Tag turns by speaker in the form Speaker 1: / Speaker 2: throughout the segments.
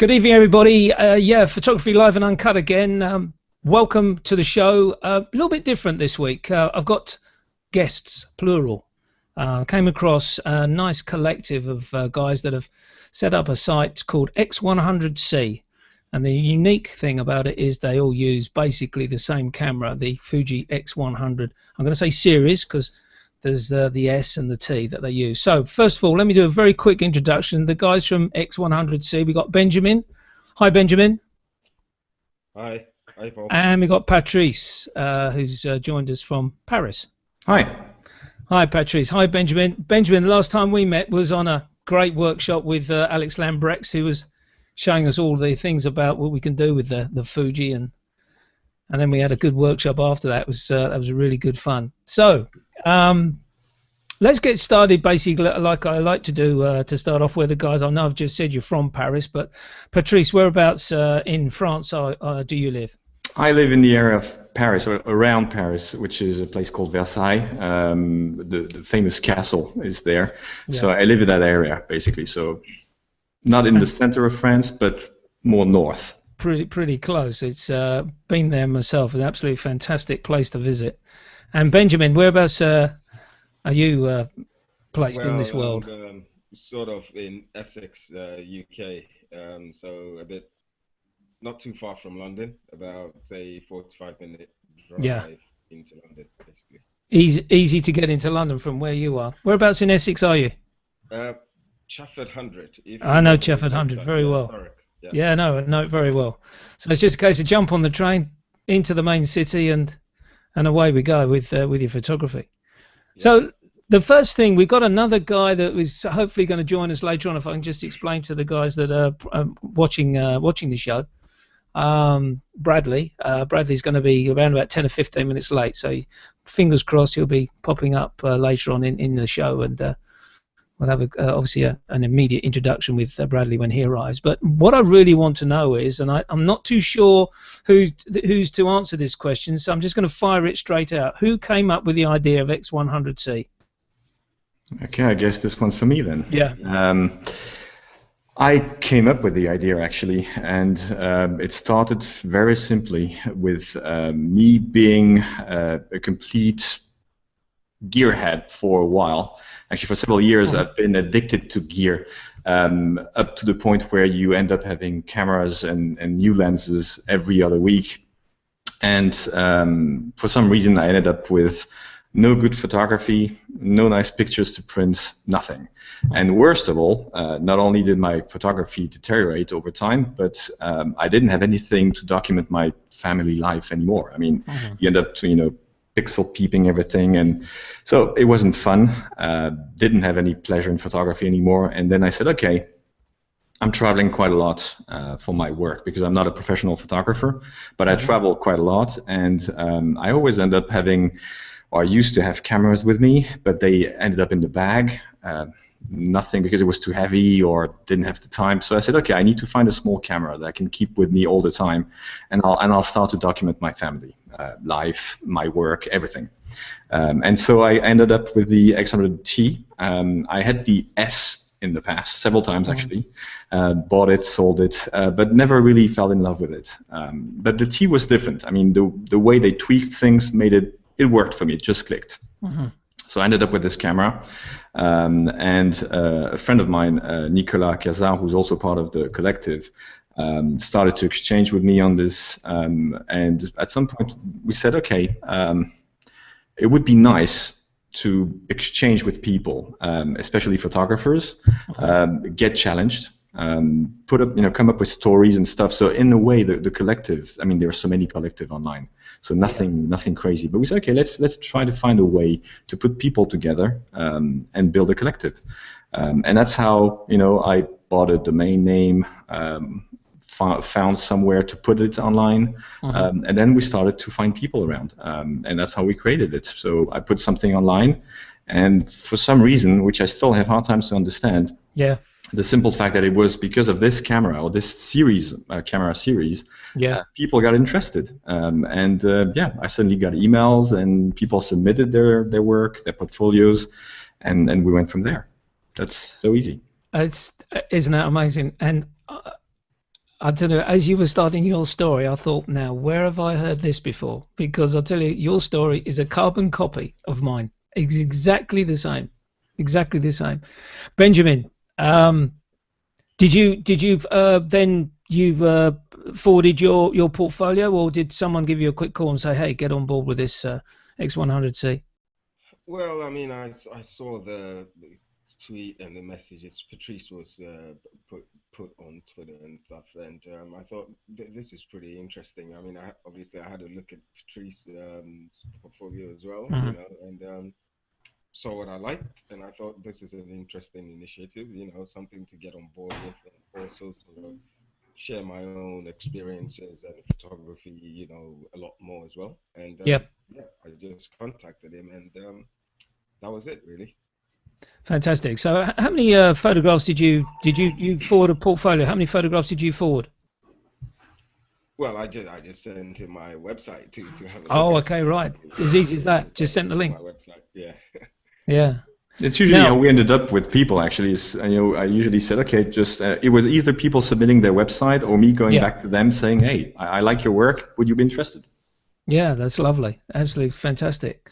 Speaker 1: Good evening, everybody. Yeah, photography live and uncut again. Welcome to the show. A little bit different this week. I've got guests, plural. Came across a nice collective of guys that have set up a site called X100C. And the unique thing about it is they all use basically the same camera, the Fuji X100. I'm going to say series because there's the S and the T that they use. So first of all, let me do a very quick introduction. The guys from X100C, we got Benjamin. Hi, Benjamin.
Speaker 2: Hi. Hi, Paul.
Speaker 1: And we got Patrice, who's joined us from Paris.
Speaker 3: Hi.
Speaker 1: Hi, Patrice. Hi, Benjamin. Benjamin, the last time we met was on a great workshop with Alex Lambrex, who was showing us all the things about what we can do with the Fuji, and then we had a good workshop after that. That was really good fun. So let's get started basically like I like to do to start off with the guys. I know I've just said you're from Paris, but Patrice, whereabouts in France do you live?
Speaker 3: I live in the area of Paris, or around Paris, which is a place called Versailles. The famous castle is there. Yeah. So I live in that area, basically. So not in the center of France, but more north.
Speaker 1: Pretty close. It's been there myself. An absolutely fantastic place to visit. And Benjamin, whereabouts are you placed in this world?
Speaker 2: Sort of in Essex, UK. So a bit not too far from London, about say 45-minute drive into London, basically.
Speaker 1: Easy to get into London from where you are. Whereabouts in Essex are you?
Speaker 2: Chafford 100.
Speaker 1: I know Chafford 100 very well. Yeah, no, I know it very well. So it's just a case of jump on the train into the main city and away we go with your photography. Yeah. So the first thing, we've got another guy that is hopefully going to join us later on. If I can just explain to the guys that are watching the show, Bradley. Bradley's going to be around about 10 or 15 minutes late. So fingers crossed he'll be popping up later on in the show, and we'll have obviously an immediate introduction with Bradley when he arrives. But what I really want to know is, and I'm not too sure who's to answer this question, so I'm just going to fire it straight out. Who came up with the idea of X100C?
Speaker 3: Okay, I guess this one's for me then.
Speaker 1: Yeah.
Speaker 3: I came up with the idea actually, and it started very simply with me being a complete gearhead for a while. Actually, for several years, I've been addicted to gear, up to the point where you end up having cameras and new lenses every other week. And for some reason, I ended up with no good photography, no nice pictures to print, nothing. And worst of all, not only did my photography deteriorate over time, but I didn't have anything to document my family life anymore. I mean, you end up pixel peeping everything, and so it wasn't fun. Didn't have any pleasure in photography anymore. And then I said, okay, I'm traveling quite a lot for my work because I'm not a professional photographer, but I travel quite a lot, and I always end up having, or I used to have cameras with me, but they ended up in the bag. Nothing because it was too heavy or didn't have the time. So I said, okay, I need to find a small camera that I can keep with me all the time, and I'll start to document my family life, my work, everything. And so I ended up with the X100T. I had the S in the past, several times actually. Bought it, sold it, but never really fell in love with it. But the T was different. I mean, the way they tweaked things made it worked for me. It just clicked. So I ended up with this camera, and a friend of mine, Nicolas, who's also part of the collective, started to exchange with me on this, and at some point we said, okay, it would be nice to exchange with people, especially photographers, get challenged, come up with stories and stuff. So in a way, the collective, I mean, there are so many collective online, so nothing crazy. But we said, okay, let's try to find a way to put people together and build a collective. And that's how I bought a domain name, found somewhere to put it online, and then we started to find people around, and that's how we created it. So I put something online, and for some reason, which I still have hard times to understand, the simple fact that it was because of this camera or this series, camera series, people got interested, and I suddenly got emails, and people submitted their work, their portfolios, and we went from there. That's so easy.
Speaker 1: Isn't that amazing? And I tell you, as you were starting your story, I thought, now, where have I heard this before? Because I'll tell you, your story is a carbon copy of mine. It's exactly the same. Exactly the same. Benjamin, then you forwarded your portfolio, or did someone give you a quick call and say, hey, get on board with this X100C?
Speaker 2: Well, I mean, I saw the tweet and the messages Patrice was put on Twitter and stuff, and I thought this is pretty interesting. I mean, obviously I had a look at Patrice's portfolio as well,
Speaker 1: Mhm.
Speaker 2: you know, and saw what I liked, and I thought this is an interesting initiative, you know, something to get on board with, and also sort of share my own experiences and photography, you know, a lot more as well. And
Speaker 1: Yep.
Speaker 2: yeah, I just contacted him, and that was it, really.
Speaker 1: Fantastic. So how many photographs did you forward a portfolio? How many photographs did you forward?
Speaker 2: Well, I just sent him my website to have a look
Speaker 1: Oh,
Speaker 2: at.
Speaker 1: okay, right.
Speaker 2: Basically.
Speaker 1: As easy as
Speaker 2: Yeah,
Speaker 1: that.
Speaker 2: just
Speaker 1: Just
Speaker 2: have a
Speaker 1: send the
Speaker 2: look at
Speaker 1: link.
Speaker 2: my website. Yeah.
Speaker 1: Yeah.
Speaker 3: It's usually how
Speaker 1: Now,
Speaker 3: we ended up with people. Actually, is I usually said, okay, just it was either people submitting their website or me going
Speaker 1: yeah,
Speaker 3: back to them saying, hey, I like your work. Would you be interested?
Speaker 1: yeah, that's lovely. Absolutely fantastic.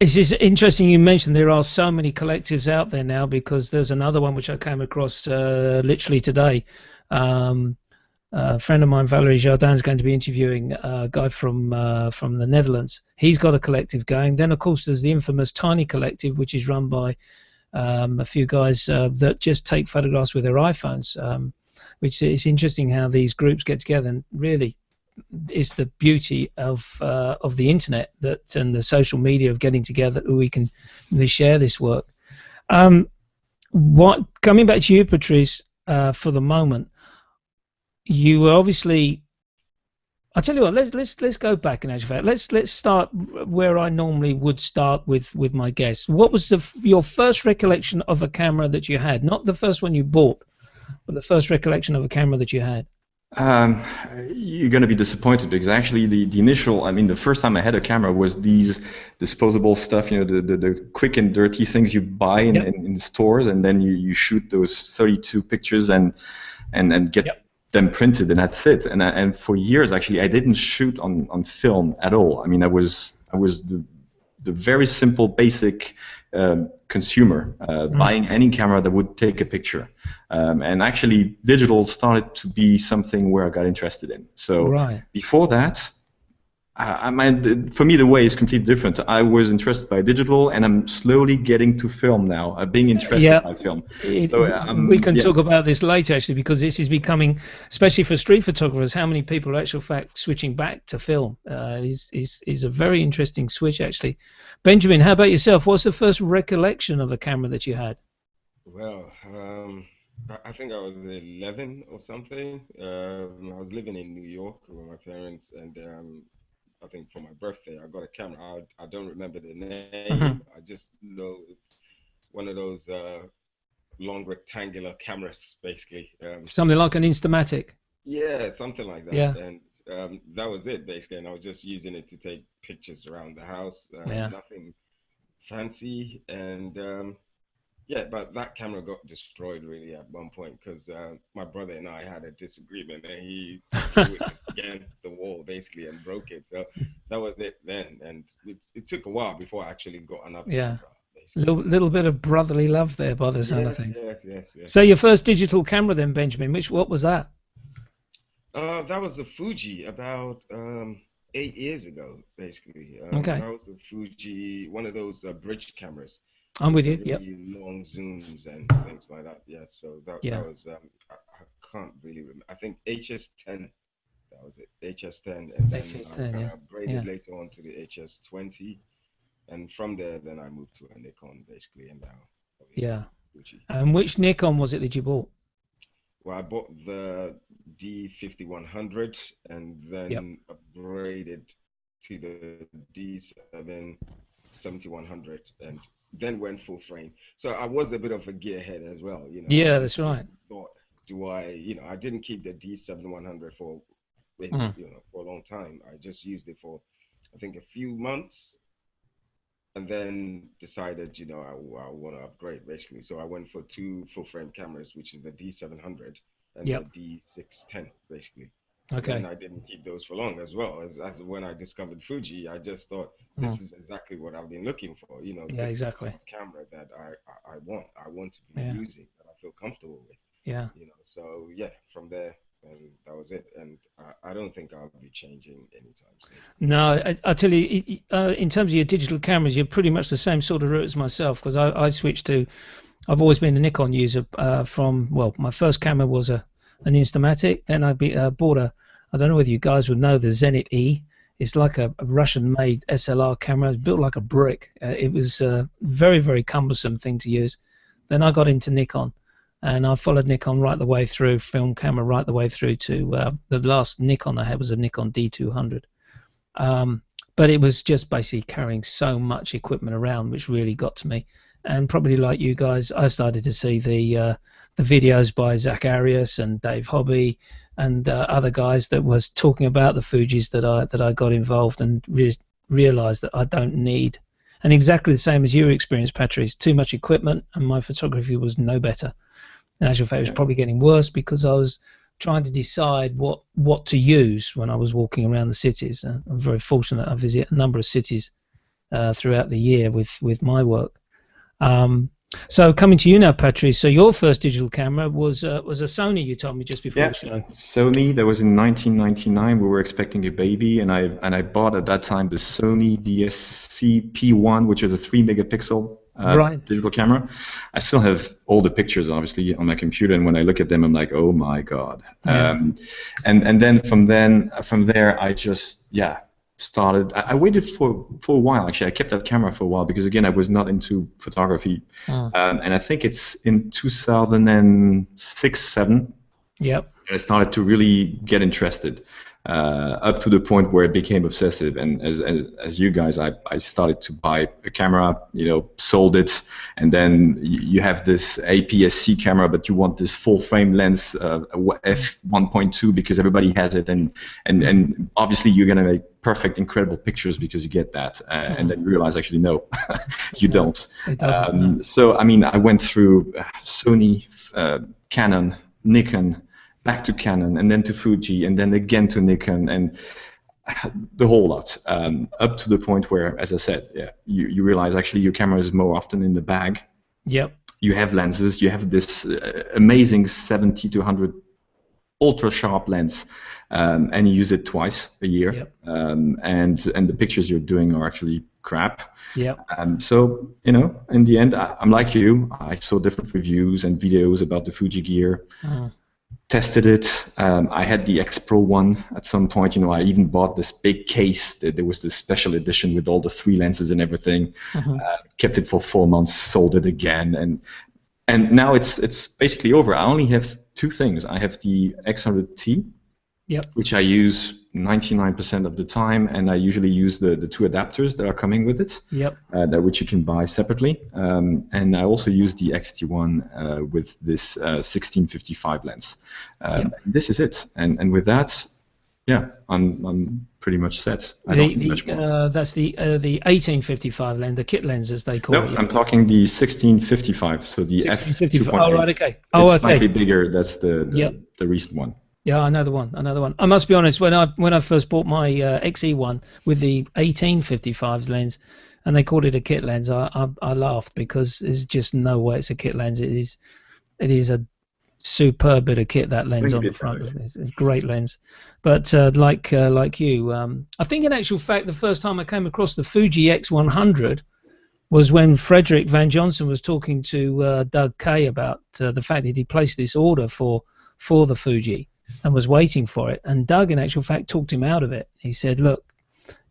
Speaker 1: It's just interesting you mentioned there are so many collectives out there now, because there's another one which I came across literally today. Um, a friend of mine, Valerie Jardin, is going to be interviewing a guy from the Netherlands. He's got a collective going. Then, of course, there's the infamous Tiny Collective, which is run by a few guys that just take photographs with their iPhones. Which is interesting how these groups get together, and really is the beauty of the internet, that and the social media of getting together, we can really share this work. What coming back to you, Patrice, for the moment, you were obviously. I'll tell you what. Let's go back in actual fact. Let's start where I normally would start with my guests. What was your first recollection of a camera that you had? Not the first one you bought, but the first recollection of a camera that you had.
Speaker 3: Um, you're going to be disappointed because actually the initial, I mean, the first time I had a camera was these disposable stuff, you know, the quick and dirty things you buy in,
Speaker 1: Yep.
Speaker 3: in stores, and then you shoot those 32 pictures and get
Speaker 1: Yep.
Speaker 3: them printed, and that's it. And for years, actually, I didn't shoot on film at all. I mean, I was the very simple, basic consumer, buying any camera that would take a picture. And actually, digital started to be something where I got interested in. So
Speaker 1: Right.
Speaker 3: before that, for me, the way is completely different. I was interested by digital, and I'm slowly getting to film now, being interested
Speaker 1: Yeah.
Speaker 3: by film.
Speaker 1: We
Speaker 3: So
Speaker 1: can
Speaker 3: yeah.
Speaker 1: talk about this later, actually, because this is becoming, especially for street photographers, how many people are actual fact switching back to film is a very interesting switch, actually. Benjamin, how about yourself? What's the first recollection of a camera that you had?
Speaker 2: Well, I think I was 11 or something. I was living in New York with my parents, and I think for my birthday, I got a camera. I don't remember the
Speaker 1: Hmm.
Speaker 2: name. I just know it's one of those long rectangular cameras, basically.
Speaker 1: Something like an Instamatic.
Speaker 2: Yeah, something like that.
Speaker 1: Yeah,
Speaker 2: And that was it, basically. And I was just using it to take pictures around the house.
Speaker 1: yeah.
Speaker 2: Nothing fancy. And yeah, but that camera got destroyed really at one point because my brother and I had a disagreement, and he threw it against the wall basically and broke it. So that was it then, and it took a while before I actually got another
Speaker 1: Yeah.
Speaker 2: camera basically.
Speaker 1: Little
Speaker 2: So
Speaker 1: little bit of brotherly love there by the sound of
Speaker 2: yes,
Speaker 1: things.
Speaker 2: yes, yes, yes.
Speaker 1: So your first digital camera then, Benjamin, what was that?
Speaker 2: That was a Fuji about 8 years ago, basically.
Speaker 1: Okay,
Speaker 2: That was the Fuji, one of those bridge cameras
Speaker 1: I'm
Speaker 2: with
Speaker 1: with
Speaker 2: the
Speaker 1: you. Yep.
Speaker 2: really long zooms and things like that. Yeah, so that
Speaker 1: Yeah.
Speaker 2: was I can't really remember. I think HS10. That was it, HS10, and then
Speaker 1: HS10.
Speaker 2: I
Speaker 1: Yeah.
Speaker 2: upgraded
Speaker 1: Yeah.
Speaker 2: later on to the HS20, and from there then I moved to a Nikon basically, and now obviously
Speaker 1: Yeah.
Speaker 2: Fuji.
Speaker 1: And which Nikon was it that you bought?
Speaker 2: Well, I bought the D5100 and
Speaker 1: Yep.
Speaker 2: then upgraded to the D7 7100 and then went full frame. So I was a bit of a gearhead as well, you know. I
Speaker 1: Yeah, that's
Speaker 2: just sort
Speaker 1: right.
Speaker 2: of thought, I didn't keep the D7100 for,
Speaker 1: Mm.
Speaker 2: for a long time. I just used it for, I think, a few months, and then decided, I want to upgrade basically. So I went for two full frame cameras, which is the D700 and
Speaker 1: Yep.
Speaker 2: the D610 basically.
Speaker 1: Okay.
Speaker 2: And I didn't keep those for long as well. As when I discovered Fuji, I just thought this is exactly what I've been looking for. You know,
Speaker 1: Yeah,
Speaker 2: this is the
Speaker 1: exactly.
Speaker 2: type of camera that I want. I want to be
Speaker 1: Yeah.
Speaker 2: using that I feel comfortable with.
Speaker 1: Yeah.
Speaker 2: You know, so yeah, from there, and that was it. And I don't think I'll be changing anytime soon.
Speaker 1: No, I tell you, in terms of your digital cameras, you're pretty much the same sort of route as myself, because I switched to. I've always been a Nikon user from, well, my first camera was an Instamatic. Then I bought a, I don't know whether you guys would know the Zenit E. It's like a Russian-made SLR camera. It's built like a brick. It was a very, very cumbersome thing to use. Then I got into Nikon, and I followed Nikon right the way through, film camera right the way through to the last Nikon I had was a Nikon D200. But it was just basically carrying so much equipment around, which really got to me. And probably like you guys, I started to see the videos by Zach Arias and Dave Hobby and other guys that was talking about the Fujis that I got involved, and realized that I don't need. And exactly the same as your experience, Patrice, too much equipment, and my photography was no better. In actual fact, it was probably getting worse because I was trying to decide what to use when I was walking around the cities. I'm very fortunate. I visit a number of cities throughout the year with my work. So coming to you now, Patrice. So your first digital camera was a Sony. You told me just before the show.
Speaker 3: Sony. That was in 1999. We were expecting a baby, and I bought at that time the Sony DSC P1, which is a 3-megapixel digital camera. I still have all the pictures, obviously, on my computer, and when I look at them, I'm like, oh my god.
Speaker 1: Yeah.
Speaker 3: And then from there, I just started. I waited for a while. Actually, I kept that camera for a while because again, I was not into photography. And I think it's in 2006-07.
Speaker 1: Yep.
Speaker 3: I started to really get interested, up to the point where it became obsessive. And as you guys, I started to buy a camera, sold it, and then you have this APS-C camera, but you want this full frame lens, f1.2, because everybody has it, and obviously you're gonna make perfect, incredible pictures because you get that, and then you realize actually no, you don't.
Speaker 1: It doesn't.
Speaker 3: So I mean, I went through Sony, Canon, Nikon, back to Canon, and then to Fuji, and then again to Nikon, and the whole lot, up to the point where, as I said, you realize actually your camera is more often in the bag.
Speaker 1: Yep.
Speaker 3: You have lenses. You have this amazing 70 to 100 ultra sharp lens, and you use it twice a year.
Speaker 1: Yep.
Speaker 3: And the pictures you're doing are actually crap.
Speaker 1: Yep.
Speaker 3: So in the end, I'm like you. I saw different reviews and videos about the Fuji gear. Tested it. I had the X Pro one at some point. I even bought this big case. There was this special edition with all the 3 lenses and everything. Kept it for 4 months. Sold it again, and now it's basically over. I only have 2 things. I have the X100C, which I use 99% of the time, and I usually use the 2 adapters that are coming with it, which you can buy separately. And I also use the X-T1 with this 1655 lens. This is it, and with that, I'm pretty much set. I don't need much more.
Speaker 1: That's the 1855 lens, the kit lens as they call it.
Speaker 3: No, I'm talking the 1655, so the f2.8.
Speaker 1: Oh, right, okay.
Speaker 3: It's slightly bigger. That's the recent one.
Speaker 1: Yeah, I know the one. I must be honest. When I first bought my XE1 with the 1855 lens, and they called it a kit lens, I laughed because there's just no way it's a kit lens. It is a superb bit of kit, that lens on the front. It's a great lens. But like you, I think in actual fact the first time I came across the Fuji X100 was when Frederick Van Johnson was talking to Doug Kay about the fact that he placed this order for the Fuji and was waiting for it, and Doug in actual fact talked him out of it. He said, look,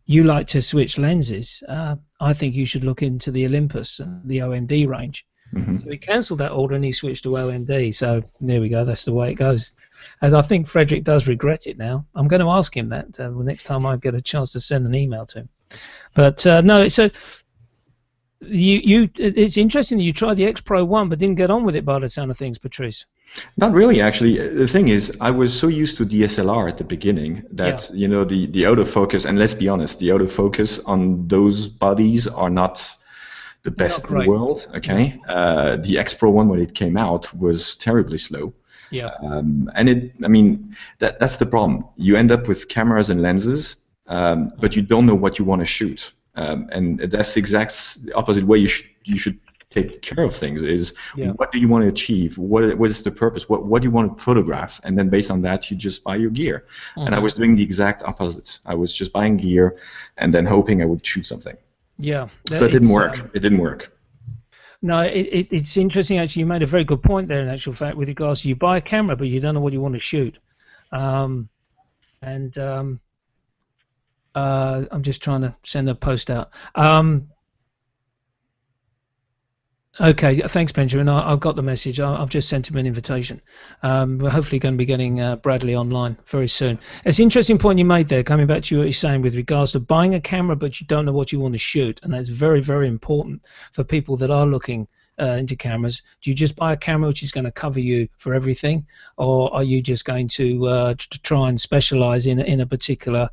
Speaker 1: you like to switch lenses, I think you should look into the Olympus and the OMD range. So he cancelled that order and he switched to OMD. So there we go, that's the way it goes. As I think Frederick does regret it now. I'm going to ask him that next time I get a chance to send an email to him. But no, so it's interesting that you tried the X Pro 1 but didn't get on with it by the sound of things, Patrice.
Speaker 3: Not really, actually. The thing is, I was so used to DSLR at the beginning that the autofocus, and let's be honest, the autofocus on those bodies are not the best in the world. Okay, the X Pro 1 when it came out was terribly slow.
Speaker 1: Yeah.
Speaker 3: I mean, that's the problem. You end up with cameras and lenses, but you don't know what you want to shoot. And that's the exact opposite way you should take care of things. Is what do you want to achieve? What is the purpose? What do you want to photograph? And then based on that, you just buy your gear. And I was doing the exact opposite. I was just buying gear and then hoping I would shoot something.
Speaker 1: Yeah.
Speaker 3: So it didn't work. It didn't work.
Speaker 1: No, it's interesting. Actually, you made a very good point there. In actual fact, with regards to you buy a camera, but you don't know what you want to shoot. I'm just trying to send a post out. Okay, thanks, Benjamin. I've got the message. I've just sent him an invitation. We're hopefully going to be getting Bradley online very soon. It's an interesting point you made there, coming back to what you're saying with regards to buying a camera, but you don't know what you want to shoot, and that's very, very important for people that are looking into cameras. Do you just buy a camera which is going to cover you for everything, or are you just going to try and specialize in a particular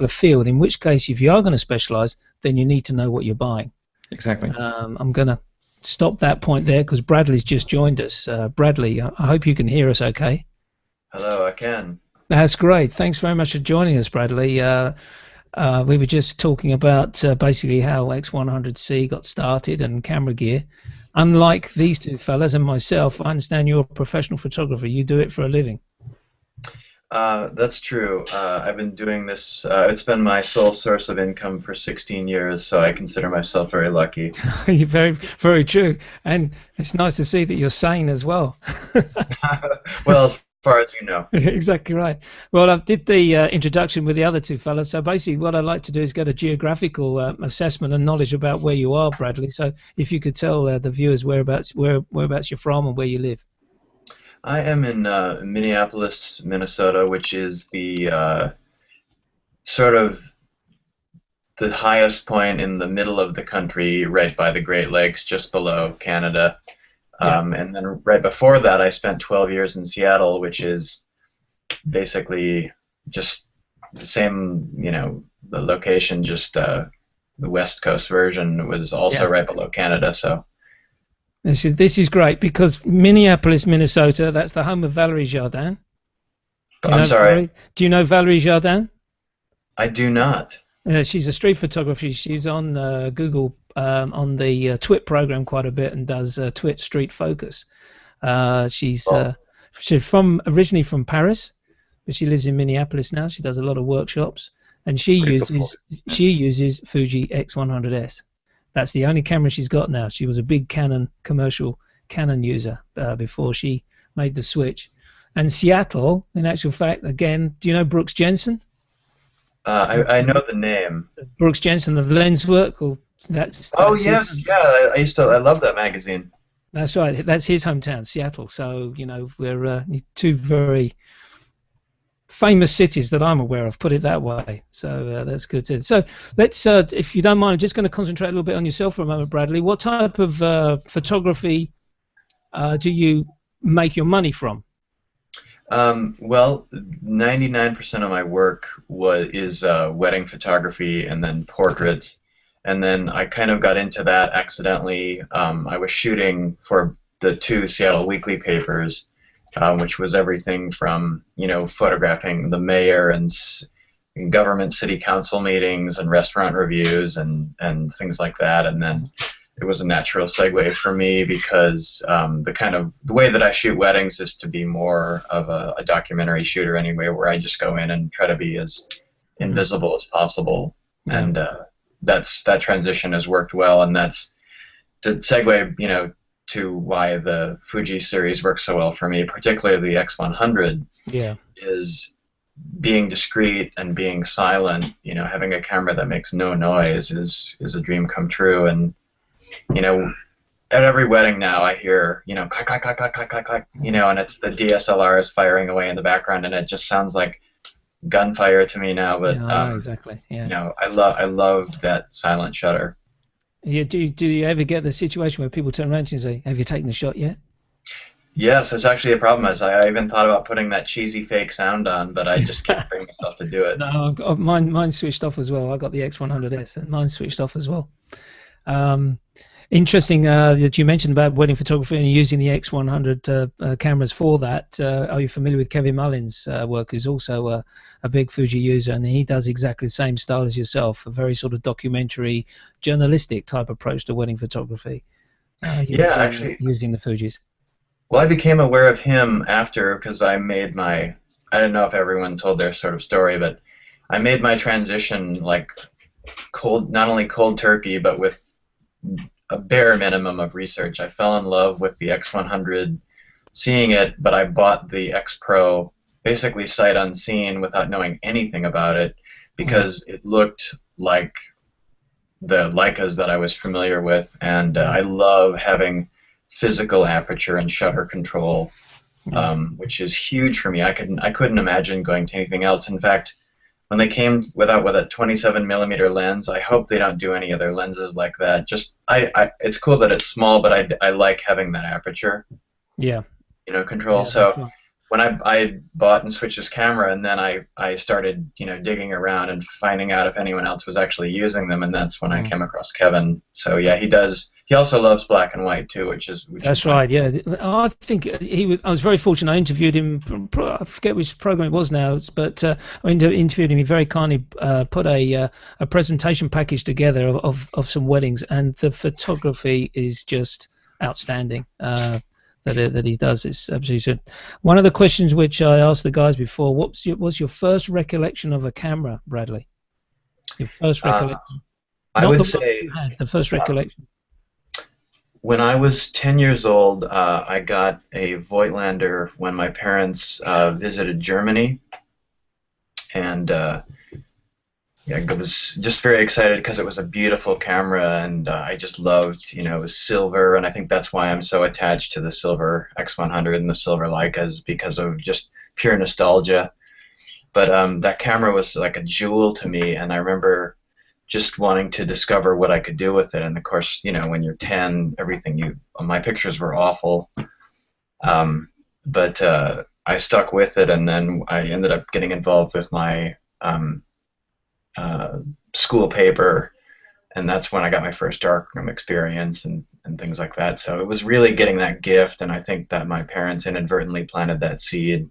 Speaker 1: field? In which case, if you are going to specialize, then you need to know what you're buying.
Speaker 3: Exactly.
Speaker 1: I'm going to stop that point there because Bradley's just joined us. Bradley, I hope you can hear us okay.
Speaker 4: Hello, I can.
Speaker 1: That's great. Thanks very much for joining us, Bradley. We were just talking about basically how X100C got started and camera gear. Unlike these two fellas and myself, I understand you're a professional photographer. You do it for a living.
Speaker 4: That's true. I've been doing this, it's been my sole source of income for 16 years, so I consider myself very lucky.
Speaker 1: You're very, very true. And it's nice to see that you're sane as well.
Speaker 4: Well, as far as you know.
Speaker 1: Exactly right. Well, I did the introduction with the other two fellas, so basically what I'd like to do is get a geographical assessment and knowledge about where you are, Bradley. So if you could tell the viewers whereabouts you're from and where you live.
Speaker 4: I am in Minneapolis, Minnesota, which is the sort of the highest point in the middle of the country, right by the Great Lakes, just below Canada. And then right before that, I spent 12 years in Seattle, which is basically just the same, you know, the location, just the West Coast version was also right below Canada, so.
Speaker 1: This is great because Minneapolis, Minnesota, that's the home of Valerie Jardin.
Speaker 4: I'm sorry?
Speaker 1: Do you know Valerie Jardin?
Speaker 4: I do not.
Speaker 1: She's a street photographer. She's on Google on the TWIT program quite a bit and does TWIT Street Focus. She's originally from Paris, but she lives in Minneapolis now. She does a lot of workshops, and she uses Fuji X100S. That's the only camera she's got now. She was a big commercial Canon user before she made the switch. And Seattle, in actual fact, again, do you know Brooks Jensen?
Speaker 4: I know the name.
Speaker 1: Brooks Jensen of Lenswork. Yes,
Speaker 4: yeah. I love that magazine.
Speaker 1: That's right. That's his hometown, Seattle. So you know we're two very famous cities that I'm aware of, put it that way. So that's good. So let's, if you don't mind, I'm just going to concentrate a little bit on yourself for a moment, Bradley. What type of photography do you make your money from?
Speaker 4: Well, 99% of my work is wedding photography and then portraits. And then I kind of got into that accidentally. I was shooting for the 2 Seattle weekly papers, which was everything from, you know, photographing the mayor and government city council meetings and restaurant reviews and things like that. And then it was a natural segue for me because the way that I shoot weddings is to be more of a documentary shooter anyway, where I just go in and try to be as invisible as possible. And that transition has worked well, and that's to segue, you know, to why the Fuji series works so well for me, particularly the X100, is being discreet and being silent. You know, having a camera that makes no noise is a dream come true. And you know, at every wedding now I hear, you know, clack, clack, clack, clack, clack, clack, clack, you know, and it's the DSLR is firing away in the background, and it just sounds like gunfire to me now. But
Speaker 1: exactly. Yeah.
Speaker 4: You know, I love that silent shutter.
Speaker 1: Yeah, do you ever get the situation where people turn around to you and say, "Have you taken the shot yet?"
Speaker 4: Yes, it's actually a problem. As I even thought about putting that cheesy fake sound on, but I just can't bring myself to do it.
Speaker 1: No, mine switched off as well. I got the X100S, and mine switched off as well. Interesting that you mentioned about wedding photography and using the X100 cameras for that. Are you familiar with Kevin Mullin's work, who's also a big Fuji user, and he does exactly the same style as yourself, a very sort of documentary, journalistic type approach to wedding photography.
Speaker 4: Actually,
Speaker 1: using the Fujis.
Speaker 4: well, I became aware of him after, because I made my, I don't know if everyone told their sort of story, but I made my transition like cold, not only cold turkey, but with a bare minimum of research. I fell in love with the X100, seeing it, but I bought the X Pro basically sight unseen without knowing anything about it, because it looked like the Leicas that I was familiar with, and I love having physical aperture and shutter control, which is huge for me. I couldn't imagine going to anything else. In fact, when they came with a 27mm lens, I hope they don't do any other lenses like that. Just it's cool that it's small, but I like having that aperture.
Speaker 1: Yeah.
Speaker 4: Control.
Speaker 1: Yeah,
Speaker 4: so when I bought and switched this camera, and then I started digging around and finding out if anyone else was actually using them, and that's when I came across Kevin. So yeah, he does. He also loves black and white too, which is
Speaker 1: right. Yeah, I think I was very fortunate. I interviewed him. I forget which program it was now, but I interviewed him. He very kindly put a presentation package together of some weddings, and the photography is just outstanding. That he does is absolutely. One of the questions which I asked the guys before: what was your first recollection of a camera, Bradley? Your first recollection.
Speaker 4: I would say
Speaker 1: the first recollection.
Speaker 4: When I was 10 years old, I got a Voigtlander when my parents visited Germany, and I was just very excited because it was a beautiful camera, and I just loved, it was silver, and I think that's why I'm so attached to the silver X100 and the silver Leicas, because of just pure nostalgia. But that camera was like a jewel to me, and I remember just wanting to discover what I could do with it. And of course, when you're 10, my pictures were awful. But I stuck with it, and then I ended up getting involved with my school paper, and that's when I got my first darkroom experience and things like that. So it was really getting that gift, and I think that my parents inadvertently planted that seed,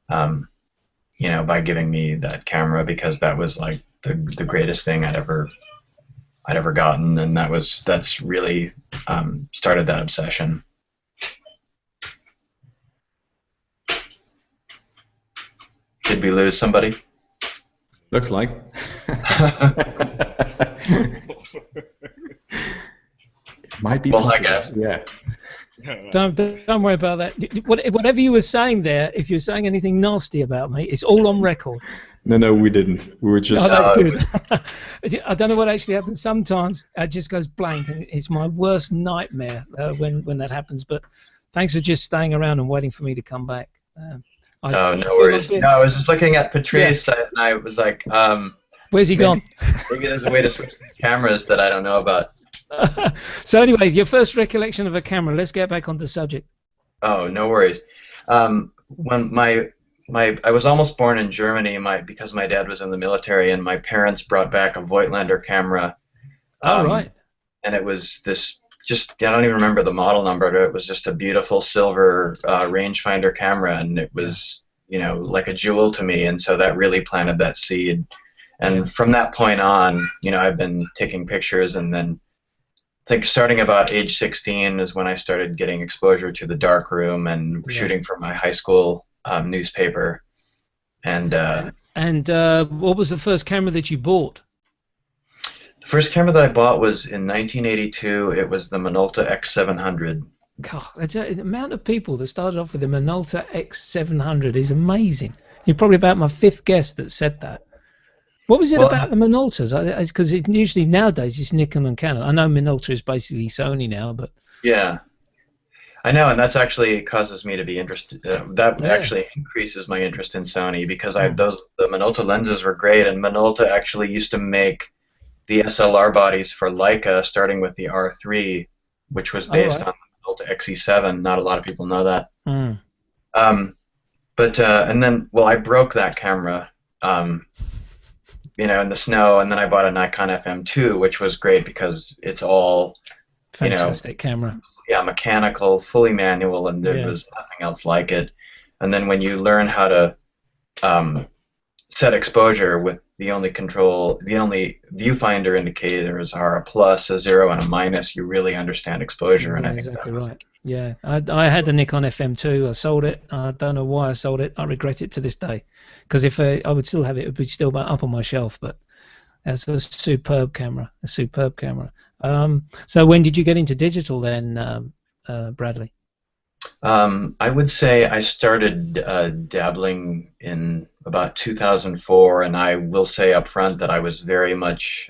Speaker 4: by giving me that camera, because that was like the greatest thing I'd ever gotten, and that's really started that obsession. Did we lose somebody?
Speaker 3: Looks like. Might be.
Speaker 4: Well, I guess.
Speaker 3: Yeah.
Speaker 1: Don't worry about that. Whatever you were saying there, if you're saying anything nasty about me, it's all on record.
Speaker 3: No, we didn't. We were just.
Speaker 1: Oh, that's good. I don't know what actually happens. Sometimes it just goes blank, and it's my worst nightmare when that happens. But thanks for just staying around and waiting for me to come back.
Speaker 4: No worries. No, I was just looking at Patrice, and I was like,
Speaker 1: where's he gone?
Speaker 4: Maybe there's a way to switch these cameras that I don't know about.
Speaker 1: So anyway, your first recollection of a camera. Let's get back on the subject.
Speaker 4: Oh, no worries. When I was almost born in Germany, because my dad was in the military, and my parents brought back a Voigtlander camera.
Speaker 1: Right.
Speaker 4: And it was this, I don't even remember the model number, but it was just a beautiful silver rangefinder camera, and it was, like a jewel to me, and so that really planted that seed. And from that point on, I've been taking pictures, and then I think starting about age 16 is when I started getting exposure to the darkroom and shooting for my high school newspaper. And
Speaker 1: what was the first camera that you bought?
Speaker 4: The first camera that I bought was in 1982. It was the Minolta X700.
Speaker 1: God, the amount of people that started off with the Minolta X700 is amazing. You're probably about my fifth guest that said that. What was it about the Minoltas? Because usually nowadays it's Nikon and Canon. I know Minolta is basically Sony now, but
Speaker 4: yeah, I know, and that's actually causes me to be interested. Actually increases my interest in Sony, because the Minolta lenses were great, and Minolta actually used to make the SLR bodies for Leica, starting with the R3, which was based on the Minolta XE7. Not a lot of people know that. And then, I broke that camera. In the snow, and then I bought a Nikon FM2, which was great because it's all
Speaker 1: Fantastic camera.
Speaker 4: Yeah, mechanical, fully manual, and there was nothing else like it. And then when you learn how to set exposure with the only viewfinder indicators are a plus, a 0, and a minus, you really understand exposure. And I think
Speaker 1: exactly right. Yeah, I had the Nikon FM2. I sold it. I don't know why I sold it. I regret it to this day, because if I would still have it, it would be still up on my shelf. But that's a superb camera. A superb camera. So when did you get into digital then, Bradley?
Speaker 4: I would say I started dabbling in about 2004, and I will say up front that I was very much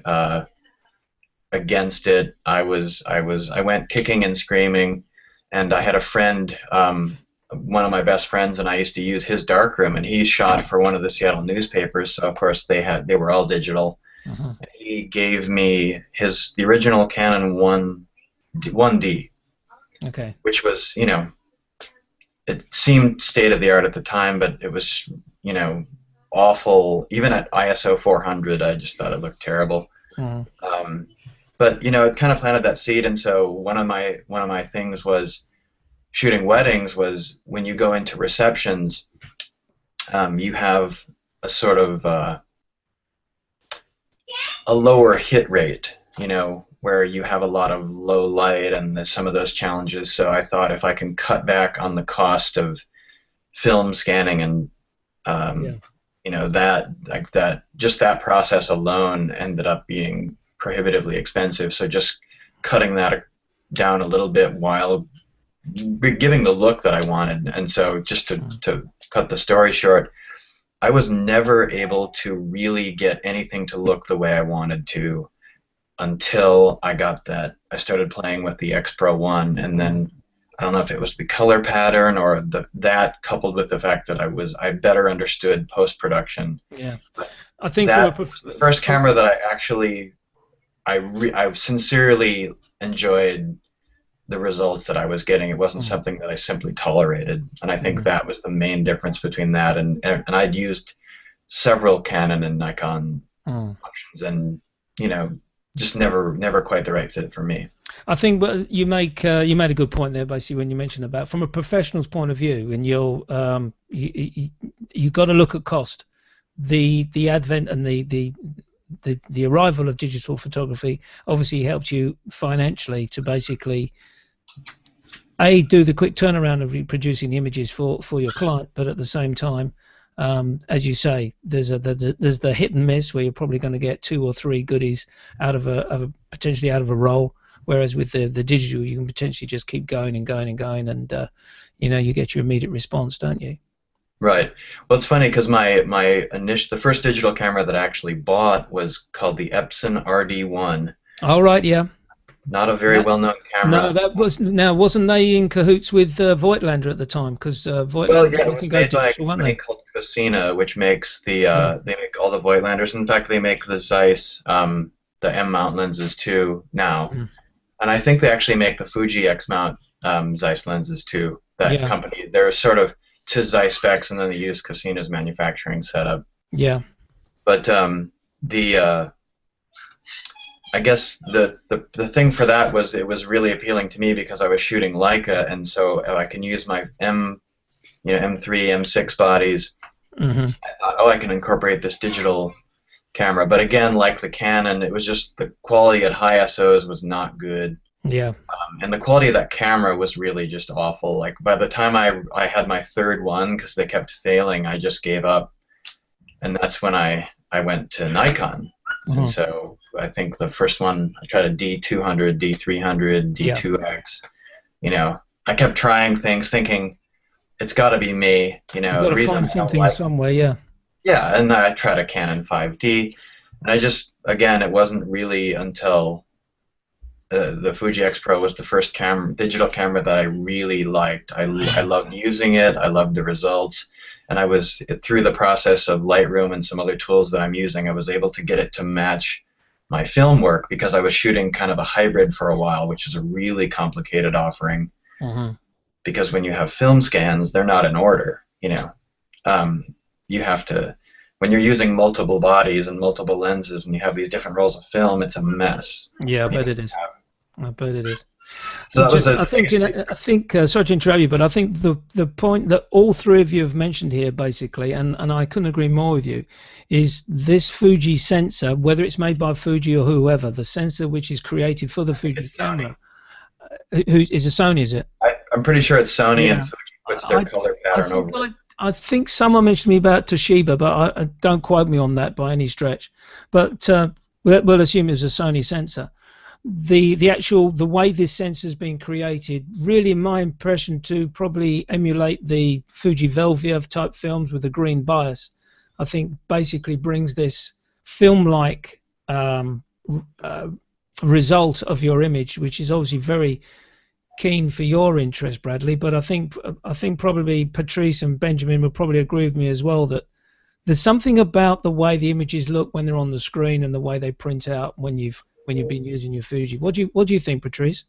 Speaker 4: against it. I went kicking and screaming, and I had a friend, one of my best friends, and I used to use his darkroom, and he shot for one of the Seattle newspapers, so of course they were all digital. He gave me the original Canon 1D, okay, which was, it seemed state of the art at the time, but it was, awful. Even at ISO 400, I just thought it looked terrible. But it kind of planted that seed, and so one of my things was shooting weddings. Was when you go into receptions, you have a sort of a lower hit rate, where you have a lot of low light and some of those challenges. So I thought if I can cut back on the cost of film scanning and that process alone ended up being prohibitively expensive. So just cutting that down a little bit while giving the look that I wanted. And so just to cut the story short, I was never able to really get anything to look the way I wanted to until I started playing with the X Pro 1, and then I don't know if it was the color pattern or that coupled with the fact that I better understood post-production.
Speaker 1: Yeah, I think
Speaker 4: that was the first camera that I sincerely enjoyed the results that I was getting. It wasn't something that I simply tolerated, and I think that was the main difference between that and I'd used several Canon and Nikon options, and just never quite the right fit for me.
Speaker 1: I think you made a good point there, basically, when you mentioned about from a professional's point of view, and you got to look at cost. The advent and the arrival of digital photography obviously helped you financially to basically do the quick turnaround of reproducing the images for your client, but at the same time, as you say, there's the hit and miss where you're probably going to get 2 or 3 goodies out of potentially out of a roll, whereas with the digital you can potentially just keep going and going and going, and you get your immediate response, don't you?
Speaker 4: Right. Well, it's funny because the first digital camera that I actually bought was called the Epson RD1.
Speaker 1: All right, yeah.
Speaker 4: Not a very well-known camera.
Speaker 1: No, wasn't they in cahoots with Voigtlander at the time? Because Voigtlander,
Speaker 4: well, yeah, it was made by a company called Cosina, which makes they make all the Voigtlanders. In fact, they make the Zeiss, the M mount lenses too now, and I think they actually make the Fuji X mount Zeiss lenses too. That company, they're sort of to Zeiss specs, and then they use Cosina's manufacturing setup. Yeah. But I guess the thing for that was it was really appealing to me because I was shooting Leica, and so I can use my M3, M6 bodies. I thought, I can incorporate this digital camera. But again, like the Canon, it was just the quality at high ISOs was not good. Yeah. And the quality of that camera was really just awful. Like by the time I had my third one, because they kept failing, I just gave up, and that's when I went to Nikon. And so I think the first one, I tried a D200, D300, D2X. I kept trying things, thinking it's got to be me.
Speaker 1: You've got to find something somewhere, yeah.
Speaker 4: Yeah, and I tried a Canon 5D, and again, it wasn't really until the Fuji X Pro was the first digital camera that I really liked. I loved using it. I loved the results. And I was, through the process of Lightroom and some other tools that I'm using, I was able to get it to match my film work because I was shooting kind of a hybrid for a while, which is a really complicated offering. Because when you have film scans, they're not in order. You have to, when you're using multiple bodies and multiple lenses and you have these different rolls of film, it's a mess.
Speaker 1: Yeah, I bet it is. I bet it is.
Speaker 4: So that was the
Speaker 1: I think sorry to interrupt you, but I think the point that all three of you have mentioned here, basically, and I couldn't agree more with you, is this Fuji sensor, whether it's made by Fuji or whoever, the sensor which is created for the Fuji camera, who is a Sony, is it?
Speaker 4: I'm pretty sure it's Sony, and Fuji puts their color pattern over it.
Speaker 1: I think someone mentioned to me about Toshiba, but I don't quote me on that by any stretch. But we'll assume it was a Sony sensor. The way this sensor's been created, really, in my impression, to probably emulate the Fuji Velvia type films with a green bias, I think basically brings this film-like result of your image, which is obviously very keen for your interest, Bradley. But I think probably Patrice and Benjamin will probably agree with me as well that there's something about the way the images look when they're on the screen and the way they print out when you've been using your Fuji. What do you think, Patrice?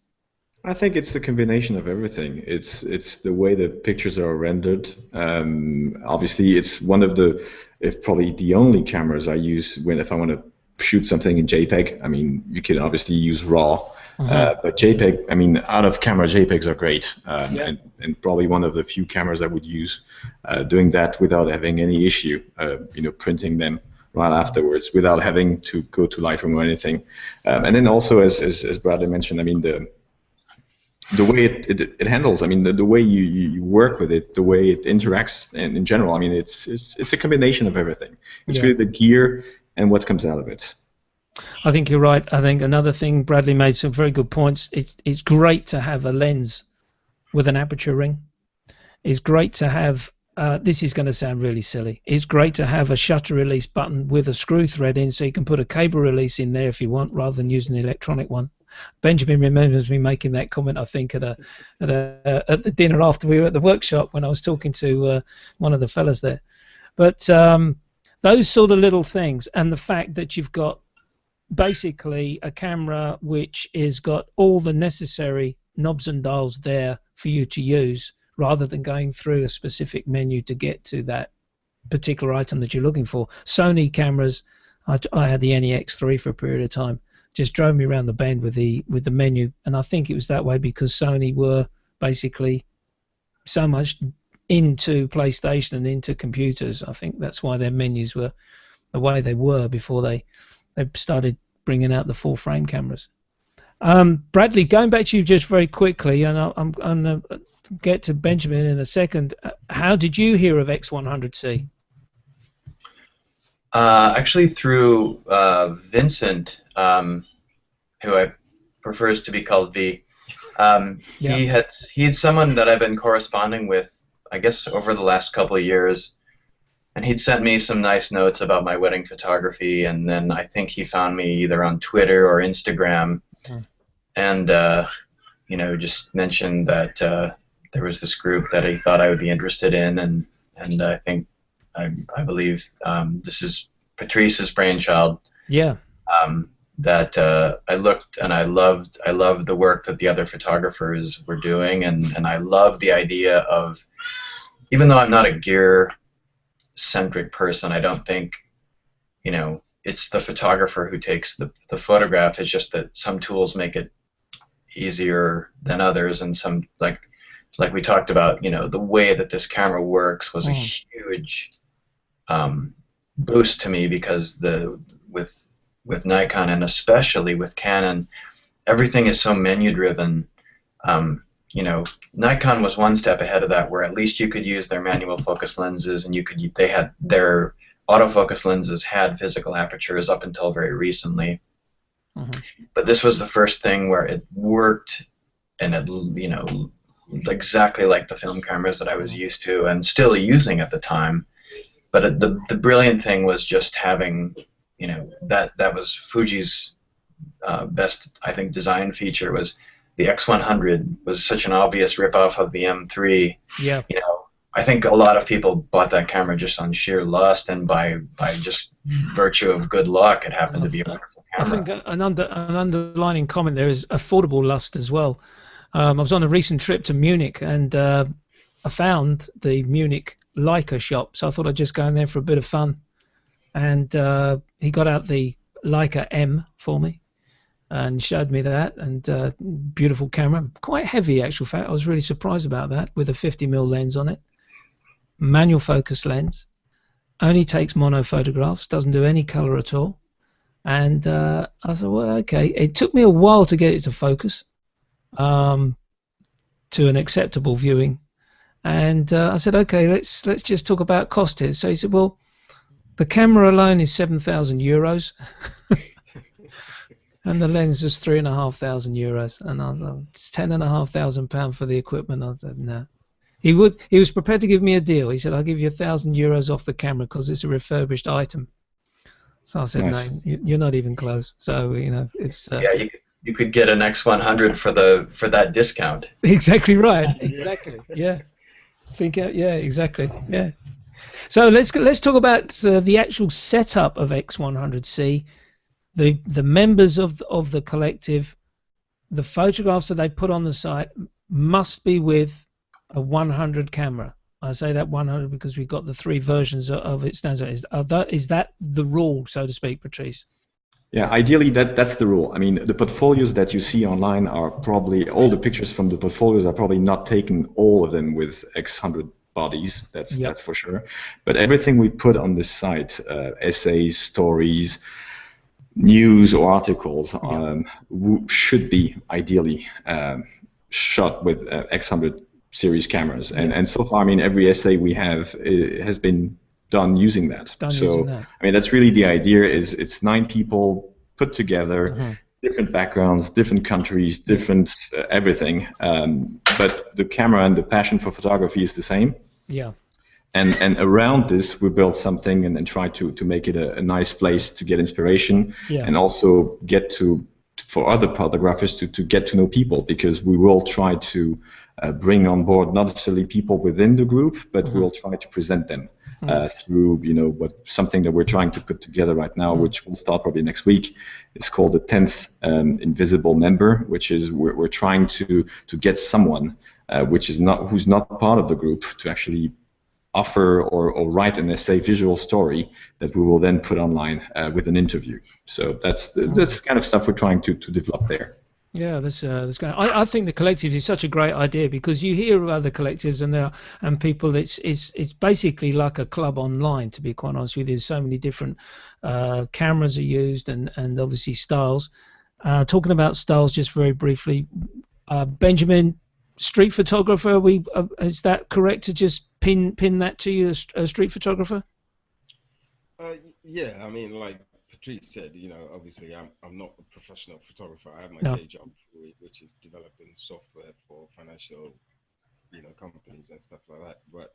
Speaker 3: I think it's a combination of everything. It's the way the pictures are rendered. Obviously, it's one of if probably the only cameras I use if I want to shoot something in JPEG. I mean, you can obviously use RAW, but JPEG, I mean, out of camera, JPEGs are great, and probably one of the few cameras I would use doing that without having any issue, printing them right afterwards without having to go to Lightroom or anything. And then also, as Bradley mentioned, I mean, the way it handles, I mean, the way you work with it, the way it interacts, and in general, I mean, it's a combination of everything. It's really the gear and what comes out of it.
Speaker 1: I think you're right. I think another thing, Bradley made some very good points. It's great to have a lens with an aperture ring. It's great to have, this is going to sound really silly, it's great to have a shutter release button with a screw thread in, so you can put a cable release in there if you want, rather than using the electronic one. Benjamin remembers me making that comment, I think, at the dinner after we were at the workshop when I was talking to one of the fellas there. But those sort of little things, and the fact that you've got basically a camera which has got all the necessary knobs and dials there for you to use, rather than going through a specific menu to get to that particular item that you're looking for. Sony cameras, I had the NEX3 for a period of time, just drove me around the bend with the menu, and I think it was that way because Sony were basically so much into PlayStation and into computers. I think that's why their menus were the way they were before they started bringing out the full frame cameras. Bradley, going back to you just very quickly, and I'm going to get to Benjamin in a second. How did you hear of X100C?
Speaker 4: Actually, through Vincent, who I prefers to be called V. He had someone that I've been corresponding with, I guess, over the last couple of years, and he'd sent me some nice notes about my wedding photography, and then I think he found me either on Twitter or Instagram, and just mentioned that there was this group that he thought I would be interested in, and I think I believe this is Patrice's brainchild. Yeah. That I looked and I loved the work that the other photographers were doing, and I loved the idea of, even though I'm not a gear centric person, I don't think it's the photographer who takes the photograph. It's just that some tools make it easier than others, and some like we talked about, the way that this camera works was a huge boost to me, because with Nikon, and especially with Canon, everything is so menu driven. Nikon was one step ahead of that, where at least you could use their manual focus lenses, and they had their autofocus lenses had physical apertures up until very recently. But this was the first thing where it worked, and it exactly like the film cameras that I was used to and still using at the time. But the brilliant thing was just having, that was Fuji's best, I think, design feature, was the X100 was such an obvious ripoff of the M3. Yeah. I think a lot of people bought that camera just on sheer lust, and by just virtue of good luck, it happened to be a wonderful camera.
Speaker 1: I think an underlining comment there is affordable lust as well. I was on a recent trip to Munich, and I found the Munich Leica shop, so I thought I'd just go in there for a bit of fun. And he got out the Leica M for me, and showed me that, and beautiful camera, quite heavy actual fact. I was really surprised about that, with a 50mm lens on it, manual focus lens, only takes mono photographs, doesn't do any color at all. And I thought, well, okay. It took me a while to get it to focus to an acceptable viewing, and I said, okay, let's just talk about cost here. So he said, well, the camera alone is €7,000, and the lens was €3,500, and I was like, it's £10,500 for the equipment. I said, no. He was prepared to give me a deal. He said, I'll give you €1,000 off the camera because it's a refurbished item. So I said, nice. No, you're not even close. So it's
Speaker 4: yeah, you could get an X100 for that discount.
Speaker 1: Exactly right. Exactly. Yeah. Yeah, exactly. Yeah. So let's talk about the actual setup of X100C, the members of the collective. The photographs that they put on the site must be with a 100 camera. I say that 100 because we've got the 3 versions of it. Is that the rule, so to speak, Patrice?
Speaker 3: Yeah, ideally that's the rule. I mean, the portfolios that you see online are probably, all the pictures from the portfolios are probably not taken, all of them with X100 bodies, that's for sure. But everything we put on this site, essays, stories, news or articles, should be ideally shot with X100 series cameras. And so far, I mean, every essay we have has been done using that. I mean, that's really the idea. Is it's 9 people put together, different backgrounds, different countries, different everything. But the camera and the passion for photography is the same.
Speaker 1: Yeah.
Speaker 3: And around this, we built something and try to make it a nice place to get inspiration, and also get for other photographers to get to know people, because we will try to bring on board not necessarily people within the group, but we'll try to present them through something that we're trying to put together right now, which will start probably next week. It's called the 10th invisible member, which is we're trying to get someone who's not part of the group to actually offer or write an essay visual story that we will then put online with an interview. So that's the kind of stuff we're trying to develop there.
Speaker 1: Yeah, that's great. I think the collective is such a great idea, because you hear of other collectives and people. It's basically like a club online, to be quite honest with you. So many different cameras are used, and obviously styles. Talking about styles, just very briefly, Benjamin, street photographer. Is that correct to just pin that to you, a street photographer?
Speaker 2: Yeah, I mean, like Patrice said, obviously I'm not a professional photographer. I have my day job, which is developing software for financial, companies and stuff like that. But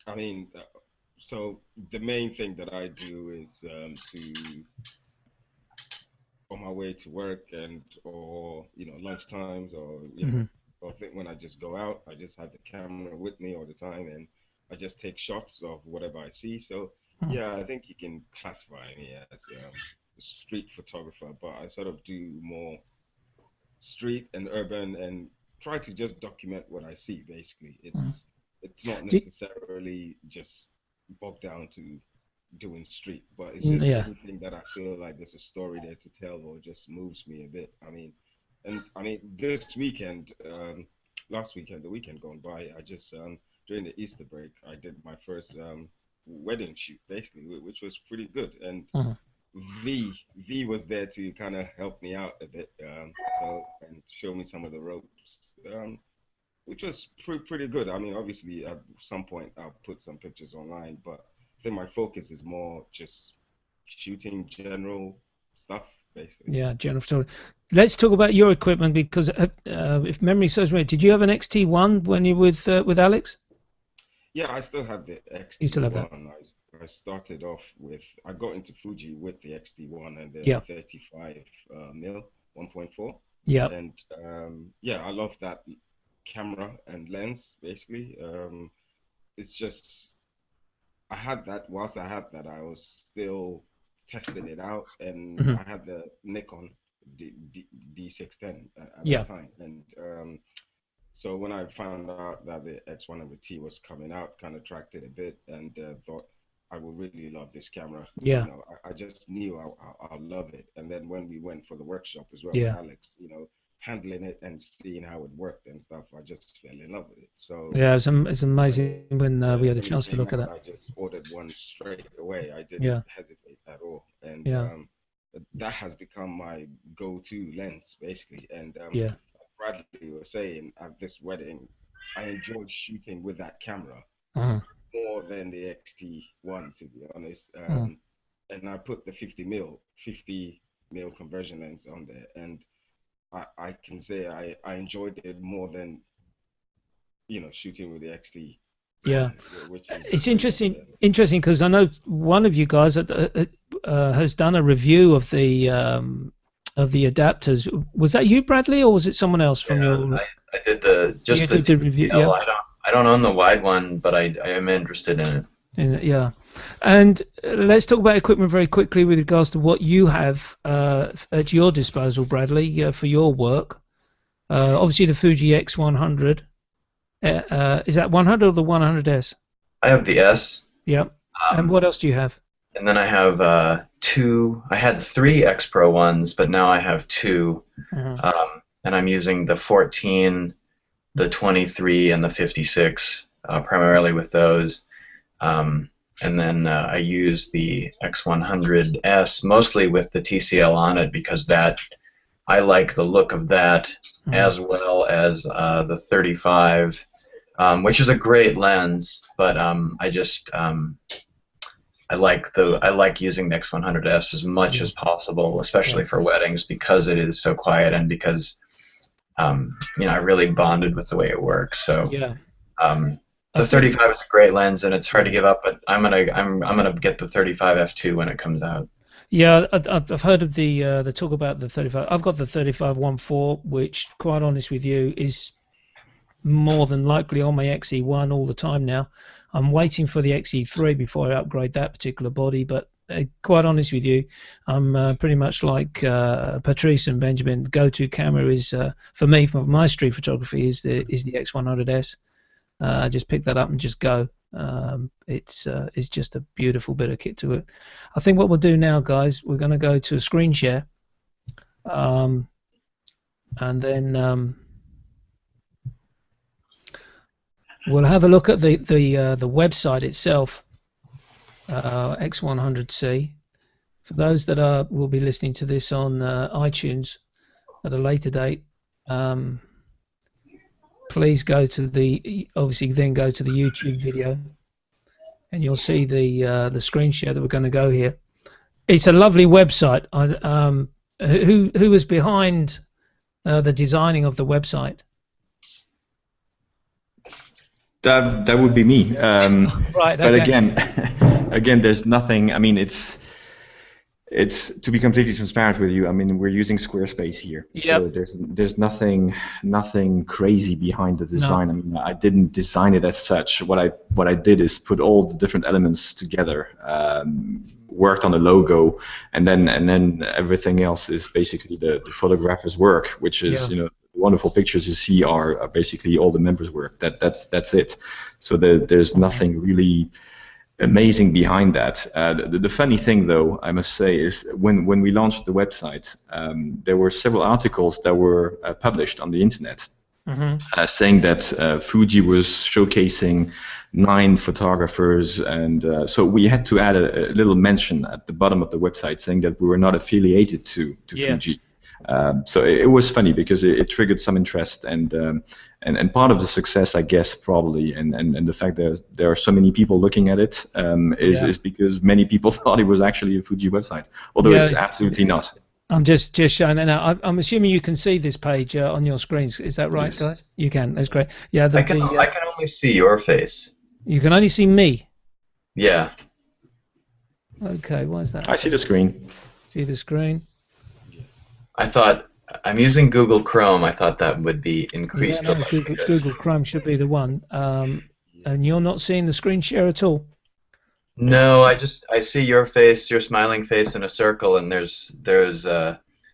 Speaker 2: I mean, so the main thing that I do is on my way to work or lunch times, or or I think when I just go out, I just have the camera with me all the time, and I just take shots of whatever I see. So yeah, I think you can classify me as a street photographer, but I sort of do more street and urban and try to just document what I see. Basically, it's not necessarily just bogged down to doing street, but it's just anything that I feel like there's a story there to tell, or just moves me a bit. I mean, this weekend, last weekend, the weekend gone by, I just during the Easter break, I did my first wedding shoot, basically, which was pretty good. And V was there to kind of help me out a bit, and show me some of the ropes, which was pretty good. I mean, obviously, at some point I'll put some pictures online, but I think my focus is more just shooting general stuff, basically.
Speaker 1: Yeah, general story. Let's talk about your equipment, because if memory serves me, did you have an XT1 when you were with Alex?
Speaker 2: Yeah, I still have the XT1.
Speaker 1: You still have that?
Speaker 2: I started off with, I got into Fuji with the XT1 and the 35 mil 1.4.
Speaker 1: Yeah.
Speaker 2: And I love that camera and lens, basically. It's just, whilst I had that, I was still testing it out, and I had the Nikon D610 at the time. And so when I found out that the X100T was coming out, kind of tracked it a bit, and thought I will really love this camera.
Speaker 1: Yeah.
Speaker 2: You know, I just knew I'll love it. And then when we went for the workshop as well
Speaker 1: Yeah.
Speaker 2: with Alex, you know, handling it and seeing how it worked and stuff, I just fell in love with it. So
Speaker 1: Yeah, it's amazing when we had a
Speaker 2: when it
Speaker 1: chance to
Speaker 2: came
Speaker 1: look at
Speaker 2: out,
Speaker 1: that.
Speaker 2: I just ordered one straight away. I didn't
Speaker 1: Yeah.
Speaker 2: hesitate at all. And
Speaker 1: Yeah.
Speaker 2: that has become my go-to lens, basically. And
Speaker 1: Yeah.
Speaker 2: Bradley was saying at this wedding, I enjoyed shooting with that camera
Speaker 1: Uh-huh.
Speaker 2: more than the XT1, to be honest.
Speaker 1: Uh-huh.
Speaker 2: And I put the 50 mil conversion lens on there, and I can say I enjoyed it more than, you know, shooting with the XT.
Speaker 1: Yeah,
Speaker 2: Which is
Speaker 1: it's interesting because I know one of you guys has done a review of the adapters. Was that you, Bradley, or was it someone else from your?
Speaker 4: I did the
Speaker 1: review.
Speaker 4: TCL.
Speaker 1: Yeah.
Speaker 4: I don't own the wide one, but I am interested in it.
Speaker 1: Yeah, and let's talk about equipment very quickly with regards to what you have at your disposal, Bradley, for your work. Obviously, the Fuji X100. Is that 100 or the 100S?
Speaker 4: I have the S.
Speaker 1: Yep. And what else do you have?
Speaker 4: And then I have two. I had 3 X Pro ones, but now I have 2. And I'm using the 14, the 23, and the 56 primarily with those. And then I use the X100S mostly with the TCL on it because that I like the look of that as well as the 35, which is a great lens, but I just I like using the X100S as much as possible, especially for weddings because it is so quiet and because you know, I really bonded with the way it works. So
Speaker 1: yeah.
Speaker 4: The 35 is a great lens, and it's hard to give up. But I'm gonna get the 35 f2 when it comes out.
Speaker 1: Yeah, I've heard of the talk about the 35. I've got the 35 1.4, which, quite honest with you, is more than likely on my XE1 all the time now. I'm waiting for the XE3 before I upgrade that particular body. But quite honest with you, I'm pretty much like Patrice and Benjamin. The go-to camera is for me, for my street photography, is the X100S. Just pick that up and just go. It's just a beautiful bit of kit to it. I think what we'll do now, guys, we're going to go to a screen share, and then we'll have a look at the website itself, X100C. For those that will be listening to this on iTunes at a later date. Please go to then go to the YouTube video, and you'll see the screen share that we're going to go here. It's a lovely website. Who was behind the designing of the website?
Speaker 3: That would be me.
Speaker 1: Right.
Speaker 3: But
Speaker 1: okay.
Speaker 3: again, there's nothing. I mean, it's to be completely transparent with you. I mean, we're using Squarespace here, so there's nothing crazy behind the design. No. I mean, I didn't design it as such. What I did is put all the different elements together, worked on the logo, and then everything else is basically the photographer's work, which is you know, the wonderful pictures you see are basically all the members' work. That's it. So there's nothing really amazing behind that. The funny thing, though, I must say, is when we launched the website, there were several articles that were published on the internet saying that Fuji was showcasing 9 photographers, and so we had to add a little mention at the bottom of the website saying that we were not affiliated to Fuji. So it was funny because it triggered some interest, and part of the success, I guess, probably, and the fact that there are so many people looking at it is because many people thought it was actually a Fuji website, although it's absolutely not.
Speaker 1: I'm just showing that now. I'm assuming you can see this page on your screens. Is that right, guys? You can. That's great. Yeah.
Speaker 4: I can only see your face.
Speaker 1: You can only see me.
Speaker 4: Yeah.
Speaker 1: Okay. Why is that?
Speaker 3: I see the screen.
Speaker 1: See the screen.
Speaker 4: I thought, I'm using Google Chrome. I thought that would be increased.
Speaker 1: Yeah, no, Google Chrome should be the one. And you're not seeing the screen share at all?
Speaker 4: No, I see your face, your smiling face in a circle, and there's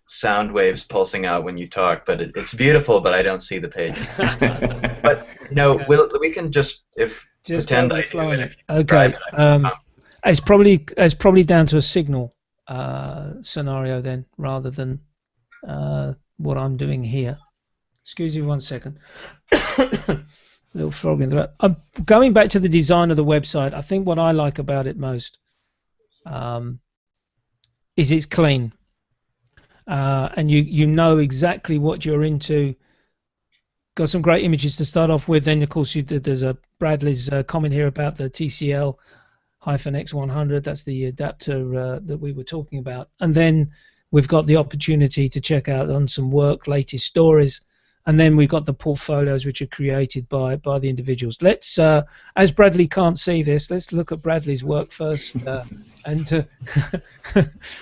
Speaker 4: sound waves pulsing out when you talk. But it's beautiful, but I don't see the page. But no, we can just pretend I do it.
Speaker 1: Okay. It's probably down to a signal scenario then, rather than what I'm doing here. Excuse me 1 second. Little frog in the throat. I'm going back to the design of the website. I think what I like about it most is it's clean, and you know exactly what you're into. Got some great images to start off with. Then of course there's a Bradley's comment here about the TCL X100. That's the adapter that we were talking about. And then we've got the opportunity to check out on some work, latest stories. And then we've got the portfolios which are created by the individuals. Let's, as Bradley can't see this, let's look at Bradley's work first, and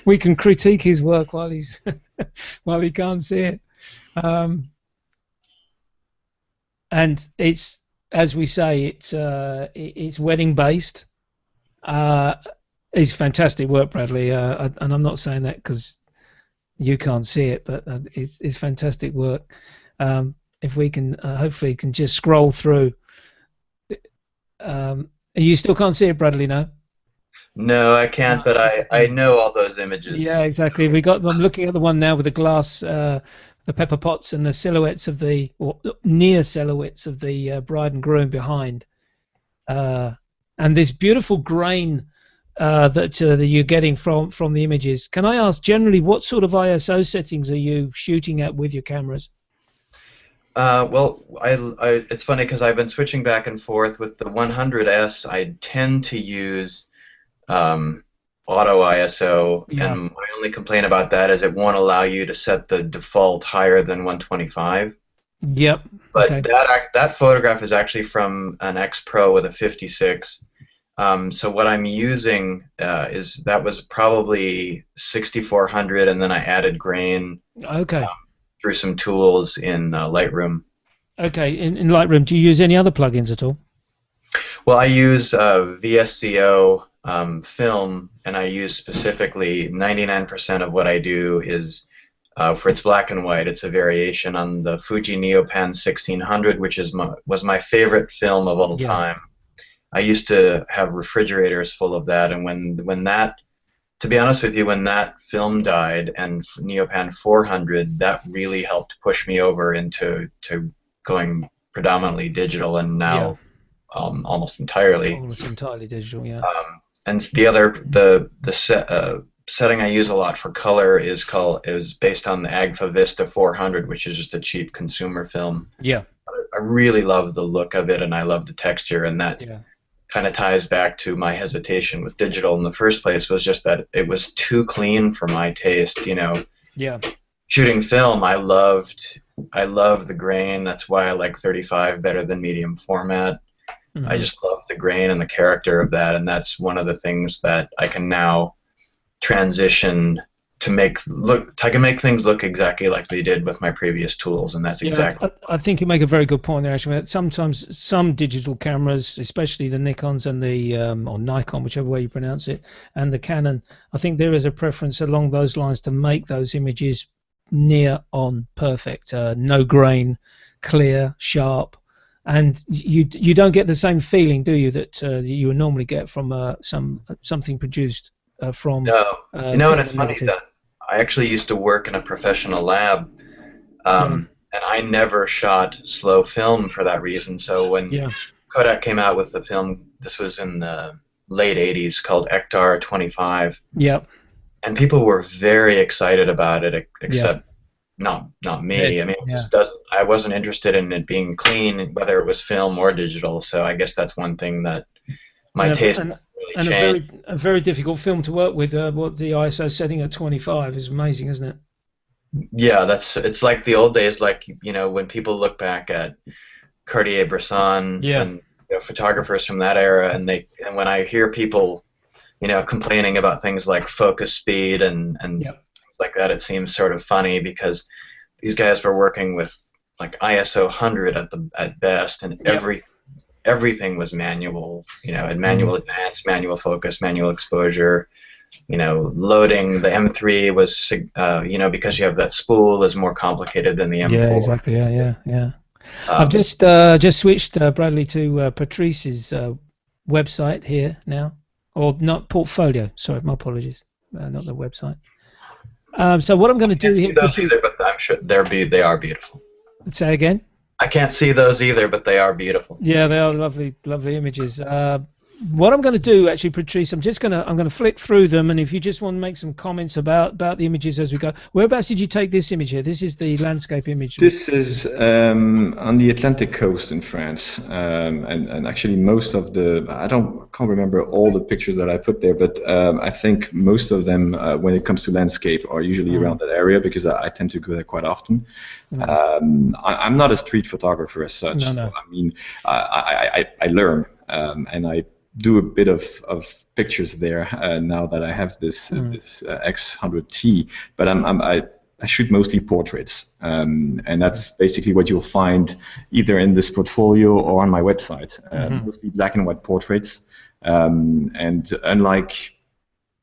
Speaker 1: we can critique his work while he's while he can't see it. And it's, as we say, it's wedding based. It's fantastic work, Bradley, and I'm not saying that because you can't see it, but it's fantastic work. If we can, hopefully, can just scroll through. You still can't see it, Bradley, no?
Speaker 4: No, I can't, but I know all those images.
Speaker 1: Yeah, exactly. I'm looking at the one now with the glass, the pepper pots, and the silhouettes of or near silhouettes of the bride and groom behind, and this beautiful grain that you're getting from the images. Can I ask, generally, what sort of ISO settings are you shooting at with your cameras?
Speaker 4: Well, it's funny because I've been switching back and forth with the 100S. I tend to use auto ISO,
Speaker 1: Yeah.
Speaker 4: and my only complaint about that is it won't allow you to set the default higher than 125.
Speaker 1: Yep.
Speaker 4: But
Speaker 1: Okay.
Speaker 4: that photograph is actually from an X Pro with a 56. So what I'm using that was probably 6400, and then I added grain
Speaker 1: Okay.
Speaker 4: through some tools in Lightroom.
Speaker 1: Okay. In Lightroom, do you use any other plugins at all?
Speaker 4: Well, I use VSCO film, and I use specifically 99% of what I do is for its black and white. It's a variation on the Fuji Neopan 1600, which was my favorite film of all
Speaker 1: Yeah.
Speaker 4: time. I used to have refrigerators full of that, and when that, to be honest with you, when that film died and Neopan 400, that really helped push me over into going predominantly digital, and now almost entirely.
Speaker 1: Almost entirely digital, yeah.
Speaker 4: And the setting I use a lot for color is based on the Agfa Vista 400, which is just a cheap consumer film.
Speaker 1: Yeah.
Speaker 4: I really love the look of it, and I love the texture, and that
Speaker 1: Yeah.
Speaker 4: kind of ties back to my hesitation with digital in the first place, was just that it was too clean for my taste.
Speaker 1: Yeah.
Speaker 4: Shooting film, I love the grain. That's why I like 35 better than medium format.
Speaker 1: Mhm.
Speaker 4: I just love the grain and the character of that, and that's one of the things that I can now transition to I can make things look exactly like they did with my previous tools, and that's exactly.
Speaker 1: I think you make a very good point there, actually. Sometimes some digital cameras, especially the Nikons and the or Nikon, whichever way you pronounce it, and the Canon, I think there is a preference along those lines to make those images near on perfect, no grain, clear, sharp, and you don't get the same feeling, do you, that you would normally get from something produced from.
Speaker 4: No, and it's funny that I actually used to work in a professional lab, and I never shot slow film for that reason. So when Kodak came out with the film, this was in the late 80s, called Ektar 25.
Speaker 1: Yeah.
Speaker 4: And people were very excited about it, except not me. I mean, it just doesn't. I wasn't interested in it being clean, whether it was film or digital. So I guess that's one thing that my taste has really changed.
Speaker 1: A very difficult film to work with. What the ISO setting at 25 is amazing, isn't it?
Speaker 4: Yeah, it's like the old days, like when people look back at Cartier-Bresson and photographers from that era, and when I hear people complaining about things like focus speed and like that, it seems sort of funny, because these guys were working with like ISO 100 at best, and everything was manual, manual advance, manual focus, manual exposure, loading the M3 was, because you have that spool, is more complicated than the M4.
Speaker 1: Yeah, exactly. Yeah. I've just switched Bradley to Patrice's website here now, or not portfolio. Sorry, my apologies, not the website. So what I'm going to do here,
Speaker 4: those either, but I'm sure they are beautiful.
Speaker 1: Say again.
Speaker 4: I can't see those either, but they are beautiful.
Speaker 1: Yeah, they are lovely, lovely images. What I'm going to do, actually, Patrice, I'm going to flick through them, and if you just want to make some comments about the images as we go. Whereabouts did you take this image here? This is the landscape image.
Speaker 3: This is on the Atlantic coast in France, and actually most of I can't remember all the pictures that I put there, but I think most of them, when it comes to landscape, are usually around that area because I tend to go there quite often. I'm not a street photographer as such.
Speaker 1: No.
Speaker 3: So, I mean, I learn, and I do a bit of pictures there now that I have this X100C, but I shoot mostly portraits, and that's basically what you'll find either in this portfolio or on my website. Mostly black and white portraits, and unlike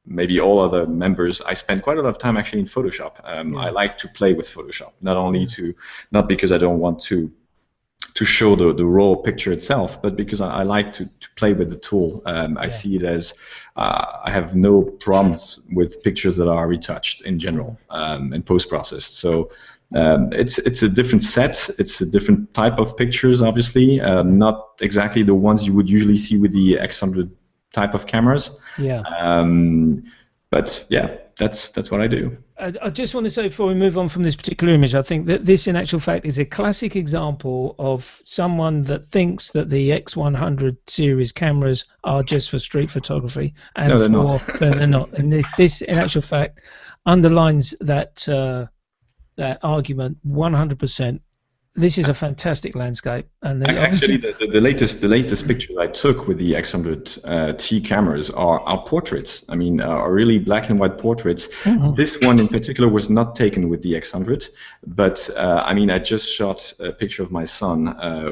Speaker 3: maybe all other members, I spend quite a lot of time actually in Photoshop. I like to play with Photoshop, not because I don't want to show the raw picture itself, but because I like to play with the tool. I see it as I have no problems with pictures that are retouched in general and post-processed. So it's a different set. It's a different type of pictures, obviously, not exactly the ones you would usually see with the X100 type of cameras. But yeah, that's what I do.
Speaker 1: I just want to say before we move on from this particular image, I think that this, in actual fact, is a classic example of someone that thinks that the X100 series cameras are just for street photography, and
Speaker 3: no, they're not.
Speaker 1: They're not. And this, in actual fact, underlines that argument 100%. This is a fantastic landscape, and
Speaker 3: actually the latest pictures I took with the X100T cameras are portraits. I mean, are really black and white portraits. This one in particular was not taken with the X100, but I mean, I just shot a picture of my son,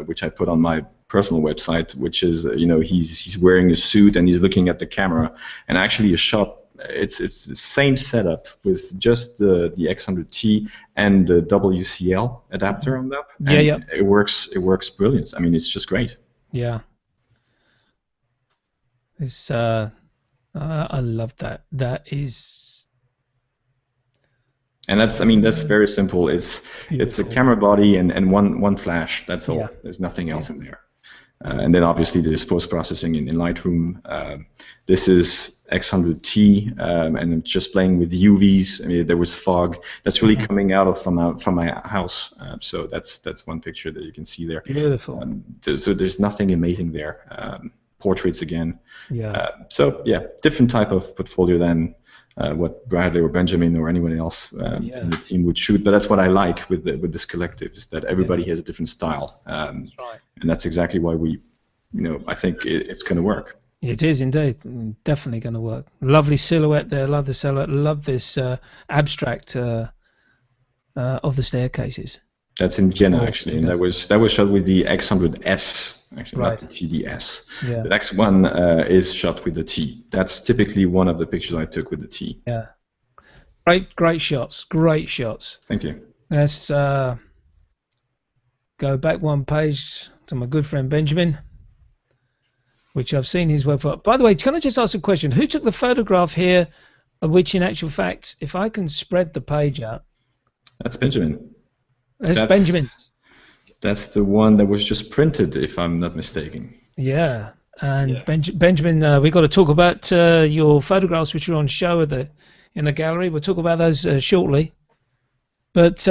Speaker 3: which I put on my personal website, which is he's wearing a suit and he's looking at the camera, and actually a shot. It's the same setup with just the X100T and the WCL adapter on that. It works brilliant. I mean, it's just great.
Speaker 1: Yeah. It's I love that. That is.
Speaker 3: And that's very simple. It's a camera body and one flash. That's all. There's nothing else in there. And then obviously there's post-processing in Lightroom. This is X100T, and I'm just playing with UVs. I mean, there was fog that's really coming out from my house. So that's one picture that you can see there.
Speaker 1: Beautiful.
Speaker 3: So there's nothing amazing there. Portraits again. So different type of portfolio than what Bradley or Benjamin or anyone else in the team would shoot. But that's what I like with this collective, is that everybody has a different style. That's right. And that's exactly why I think it's going to work.
Speaker 1: It is indeed, definitely going to work. Lovely silhouette there. Love the silhouette. Love this abstract of the staircases.
Speaker 3: That's in Vienna actually, and that was shot with the X100S. Actually, not the TDS. The X1 is shot with the T. That's typically one of the pictures I took with the T.
Speaker 1: Yeah. Great shots. Great shots.
Speaker 3: Thank you.
Speaker 1: Let's go back one page to my good friend Benjamin, which I've seen his website. By the way, can I just ask a question? Who took the photograph here, which in actual fact, if I can spread the page out.
Speaker 3: That's Benjamin.
Speaker 1: That's Benjamin.
Speaker 3: That's the one that was just printed, if I'm not mistaken.
Speaker 1: Yeah, and Benjamin, we've got to talk about your photographs, which are on show in the gallery. We'll talk about those shortly. But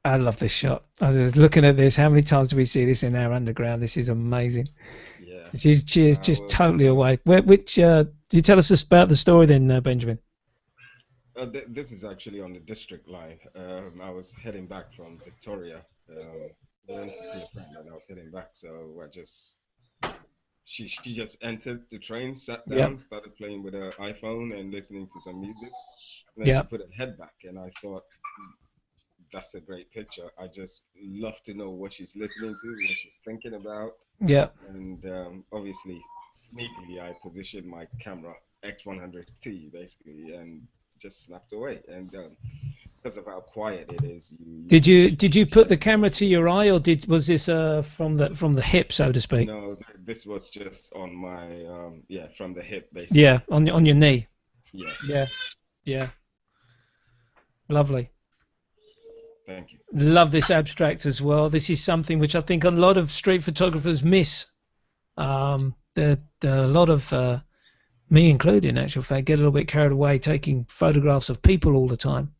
Speaker 1: I love this shot. I was looking at this. How many times do we see this in our underground? This is amazing. Yeah. She is just totally away. Do you tell us about the story then, Benjamin?
Speaker 2: This is actually on the district line. I was heading back from Victoria. I went to see a friend and I was heading back. So she just entered the train, sat down, started playing with her iPhone and listening to some music. And then she put her head back, and I thought, that's a great picture. I just love to know what she's listening to, what she's thinking about.
Speaker 1: Yeah.
Speaker 2: And obviously, sneakily, I positioned my camera X100T basically and just snapped away. And because of how quiet it is.
Speaker 1: Did you put the camera to your eye, or was this from the hip, so to speak?
Speaker 2: No, this was just on my from the hip basically.
Speaker 1: Yeah, on your knee.
Speaker 2: Yeah.
Speaker 1: Yeah. Lovely.
Speaker 2: Thank you.
Speaker 1: Love this abstract as well. This is something which I think a lot of street photographers miss. There a lot of me included, in actual fact, get a little bit carried away taking photographs of people all the time.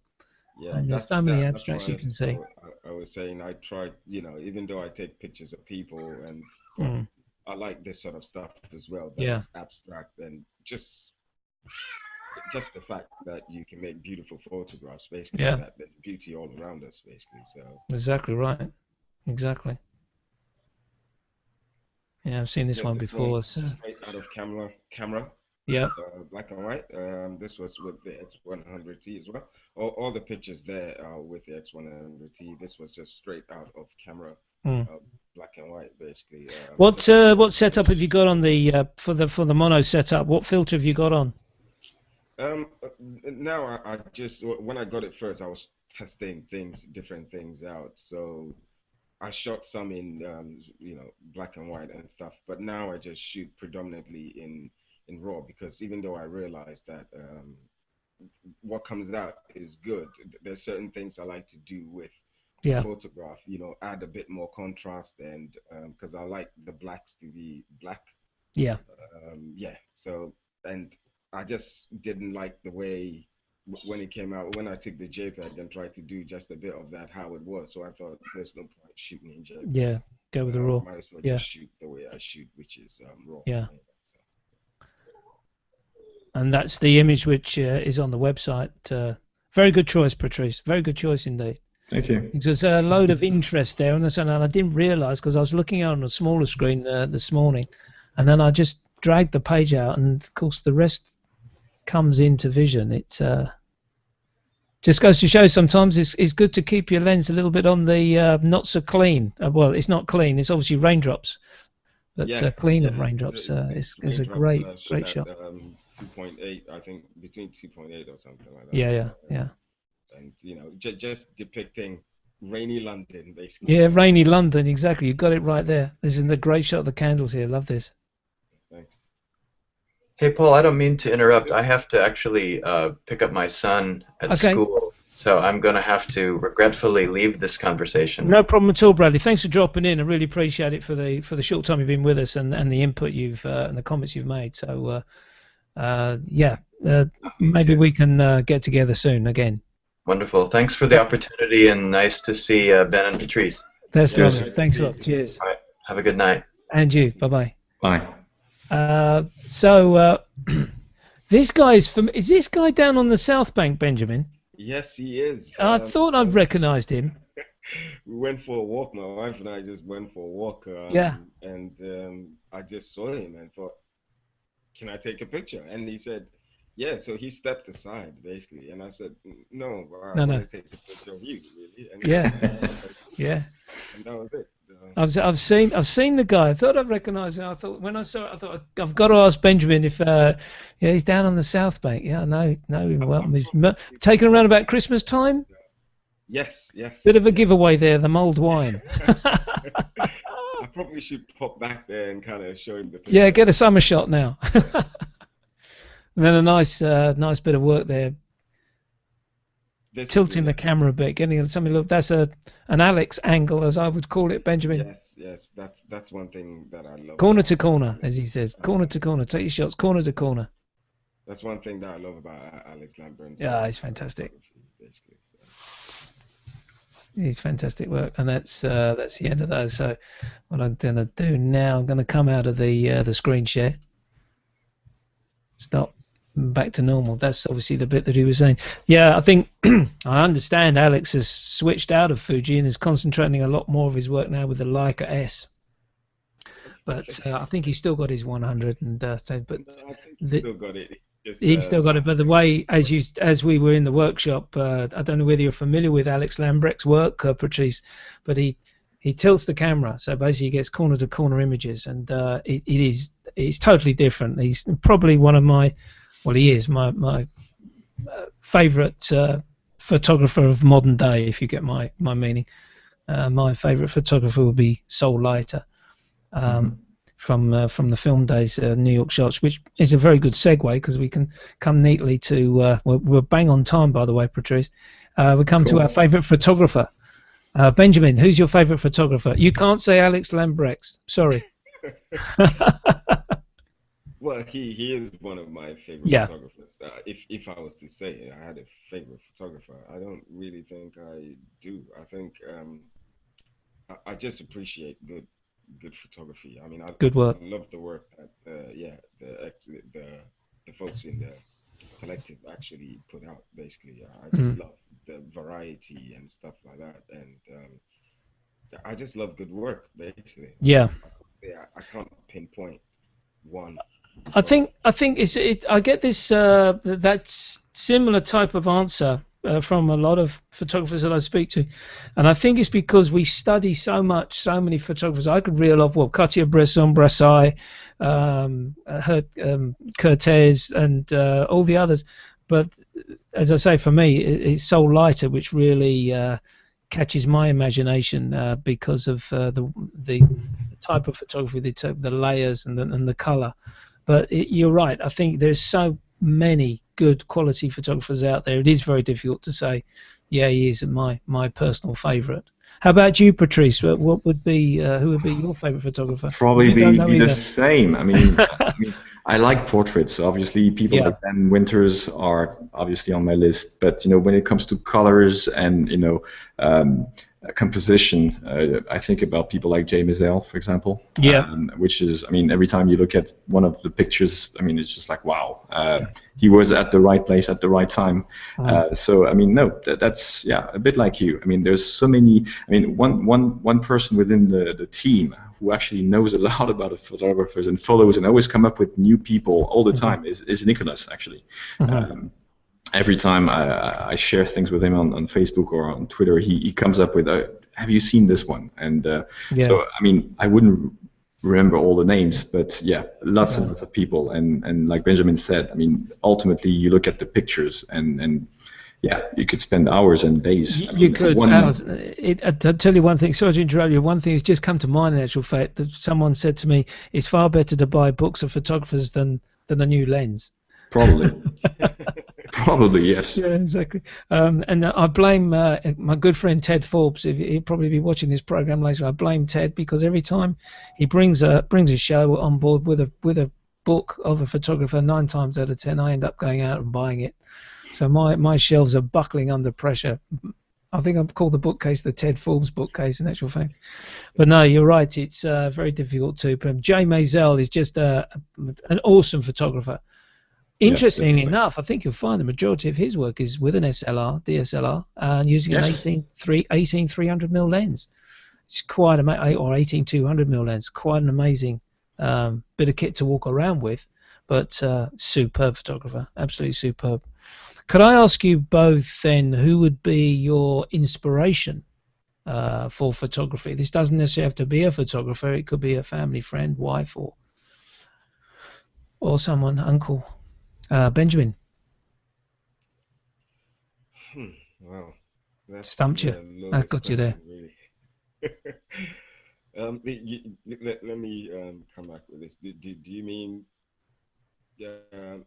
Speaker 2: Yeah,
Speaker 1: and there's so many abstracts you can see.
Speaker 2: I was saying I tried, even though I take pictures of people and I like this sort of stuff as well. That's abstract and just the fact that you can make beautiful photographs, basically.
Speaker 1: Yeah.
Speaker 2: That there's beauty all around us, basically. So.
Speaker 1: Exactly right. Exactly. Yeah, I've seen this one before.
Speaker 2: Straight out of camera.
Speaker 1: Yeah.
Speaker 2: Black and white. This was with the X100C as well. All the pictures there are with the X100C. This was just straight out of camera, black and white, basically.
Speaker 1: What setup have you got on the for the mono setup? What filter have you got on?
Speaker 2: Now I just, when I got it first, I was testing different things out. So I shot some in black and white and stuff, but now I just shoot predominantly in RAW, because even though I realized that what comes out is good, there's certain things I like to do with photograph, add a bit more contrast, and because I like the blacks to be black.
Speaker 1: Yeah.
Speaker 2: So, and I just didn't like the way when it came out, when I took the JPEG and tried to do just a bit of that how it was. So I thought there's no point shooting in JPEG.
Speaker 1: Yeah, go with the RAW.
Speaker 2: Might as well just shoot the way I shoot, which is RAW.
Speaker 1: Yeah. And that's the image which is on the website. Very good choice, Patrice. Very good choice indeed.
Speaker 3: Thank you.
Speaker 1: There's a load of interest there, and I didn't realise, because I was looking out on a smaller screen this morning, and then I just dragged the page out, and of course the rest comes into vision. It just goes to show sometimes it's good to keep your lens a little bit on the not so clean. Well, it's not clean. It's obviously raindrops, but clean of raindrops is a great shot.
Speaker 2: 2.8, I think, between 2.8 or something like that.
Speaker 1: Yeah.
Speaker 2: And just depicting rainy London, basically.
Speaker 1: Yeah, rainy London, exactly. You got it right there. This is the great shot of the candles here. Love this.
Speaker 2: Thanks.
Speaker 4: Hey, Paul, I don't mean to interrupt. I have to actually pick up my son at school, so I'm going to have to regretfully leave this conversation.
Speaker 1: No problem at all, Bradley. Thanks for dropping in. I really appreciate it for the short time you've been with us and the input you've and the comments you've made. So. Maybe we can get together soon again.
Speaker 4: Wonderful. Thanks for the opportunity, and nice to see Ben and Patrice.
Speaker 1: That's lovely. Thanks a lot. Cheers.
Speaker 4: All right. Have a good night.
Speaker 1: And you. Bye-bye.
Speaker 3: Bye.
Speaker 1: This guy is this guy down on the South Bank, Benjamin?
Speaker 2: Yes, he is.
Speaker 1: I thought I'd recognised him.
Speaker 2: We went for a walk. My wife and I just went for a walk. And I just saw him and thought, can I take a picture? And he said, yeah. So he stepped aside, basically, and I said, no, I want to take a picture of you, really. And
Speaker 1: yeah.
Speaker 2: And that was it.
Speaker 1: I've seen the guy. I thought I'd recognise him. I thought when I saw it, I thought I've got to ask Benjamin if he's down on the South Bank. Yeah, no him well. He's taken around about Christmas time.
Speaker 2: Yes.
Speaker 1: Bit of a giveaway there, the mulled wine.
Speaker 2: I probably should pop back there and kind of show him the picture.
Speaker 1: Yeah, get a summer shot now. And then a nice bit of work there. Tilting the camera a bit, getting something look. That's an Alex angle, as I would call it, Benjamin.
Speaker 2: Yes. That's one thing that I love.
Speaker 1: Corner to corner, as he says. Corner to corner. Take your shots. Corner to corner.
Speaker 2: That's one thing that I love about Alex Lambert.
Speaker 1: Yeah, he's fantastic. He's fantastic work, and that's the end of those. So, what I'm going to do now, I'm going to come out of the screen share. Stop. Back to normal. That's obviously the bit that he was saying. Yeah, I think I understand Alex has switched out of Fuji and is concentrating a lot more of his work now with the Leica S. But I think he's still got his 100, and I think
Speaker 2: he's still got it.
Speaker 1: He's still got it. But the way, as we were in the workshop, I don't know whether you're familiar with Alex Lambrecht's work, Patrice, but he tilts the camera, so basically he gets corner to corner images, and it's totally different. He's probably one of my. Well, he is my favourite photographer of modern day, if you get my meaning. My favourite photographer would be Sol Leiter, from the film days, New York shots, which is a very good segue because we can come neatly to we're bang on time, by the way, Patrice. We come to our favourite photographer. Benjamin, who's your favourite photographer? You can't say Alex Lambrecht. Sorry.
Speaker 2: Well, he is one of my favorite photographers. If I was to say I had a favorite photographer, I don't really think I do. I think I just appreciate good photography. I mean, I love the work that the folks in the collective actually put out. Basically, I just love the variety and stuff like that, and I just love good work. Basically, I can't pinpoint one.
Speaker 1: I think I get this that similar type of answer from a lot of photographers that I speak to, and I think it's because we study so many photographers. I could reel off Cartier-Bresson, Brassai, Cortez, and all the others, but as I say, for me, it's Sol Leiter which really catches my imagination because of the type of photography they took, the layers and the color. But you're right. I think there's so many good quality photographers out there. It is very difficult to say, yeah, he is my personal favourite. How about you, Patrice? What would be who would be your favourite photographer?
Speaker 3: Probably be the same. I mean, I like portraits. Obviously, people like Dan Winters are obviously on my list. But when it comes to colors and composition, I think about people like Jay Maisel, for example. Which is, I mean, every time you look at one of the pictures, I mean, it's just like, wow, he was at the right place at the right time. So, I mean, no, that's a bit like you. I mean, there's so many. I mean, one person within the team who actually knows a lot about the photographers and follows and always come up with new people all the time is Nicholas, actually. Every time I share things with him on Facebook or on Twitter, he comes up with, have you seen this one? And so, I mean, I wouldn't remember all the names, but lots and lots of people. And like Benjamin said, I mean, ultimately you look at the pictures and you could spend hours and days.
Speaker 1: You could hours. I'll tell you one thing. Sorry to interrupt you. One thing has just come to mind. In actual fact, that someone said to me, "It's far better to buy books of photographers than a new lens."
Speaker 3: Probably. Probably, yes. Yeah,
Speaker 1: exactly. And I blame my good friend Ted Forbes. He'll probably be watching this program later. I blame Ted because every time he brings a show on board with a book of a photographer, 9 times out of 10 I end up going out and buying it. So my shelves are buckling under pressure. I think I've called the bookcase the Ted Forbes bookcase in actual fact. But no, you're right. It's very difficult to. Jay Maisel is just an awesome photographer. Interestingly enough, I think you'll find the majority of his work is with an DSLR, and using an 18-300mm lens. It's quite amazing, or 18-200mm lens. Quite an amazing bit of kit to walk around with, but superb photographer, absolutely superb. Could I ask you both then, who would be your inspiration for photography? This doesn't necessarily have to be a photographer. It could be a family friend, wife, or someone, uncle. Benjamin.
Speaker 2: Wow. That's
Speaker 1: stumped you. That got you there.
Speaker 2: Really. Let me come back with this. Do you mean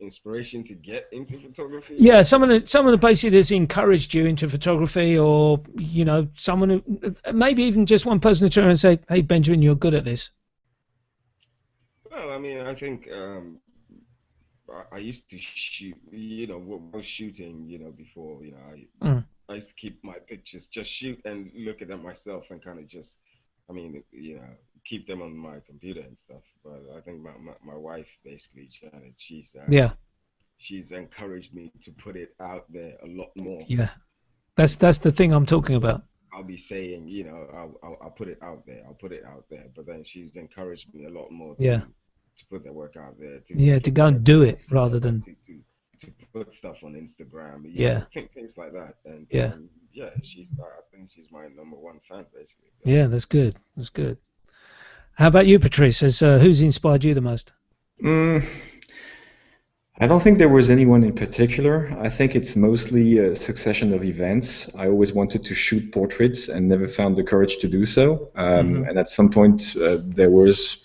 Speaker 2: inspiration to get into photography?
Speaker 1: Yeah, someone that basically has encouraged you into photography, or someone who maybe even just one person to turn and say, "Hey, Benjamin, you're good at this."
Speaker 2: Well, I mean, I think. I used to shoot, when I was shooting, before, I used to keep my pictures, just shoot and look at them myself and kind of just, keep them on my computer and stuff. But I think my wife, basically, Janet, she's encouraged me to put it out there a lot more.
Speaker 1: Yeah, that's the thing I'm talking about.
Speaker 2: I'll be saying, I'll put it out there, but then she's encouraged me a lot more to put their work out there.
Speaker 1: To go and do it rather than
Speaker 2: to put stuff on Instagram. Things like that. And I think she's my #1 fan, basically.
Speaker 1: Yeah, that's good. That's good. How about you, Patrice? Who's inspired you the most?
Speaker 3: I don't think there was anyone in particular. I think it's mostly a succession of events. I always wanted to shoot portraits and never found the courage to do so. And at some point, there was,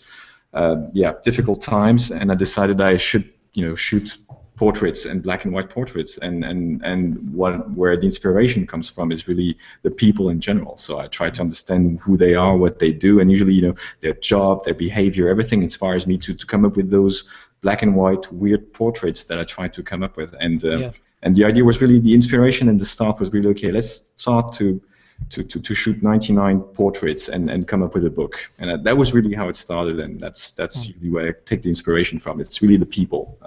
Speaker 3: difficult times, and I decided I should, shoot portraits and black and white portraits. And where the inspiration comes from is really the people in general. So I try to understand who they are, what they do, and usually, their job, their behavior, everything inspires me to come up with those black and white weird portraits that I tried to come up with, and the idea was really, the inspiration and the start was really, okay, let's start to shoot 99 portraits and come up with a book, and that was really how it started, and that's really where I take the inspiration from. It's really the people.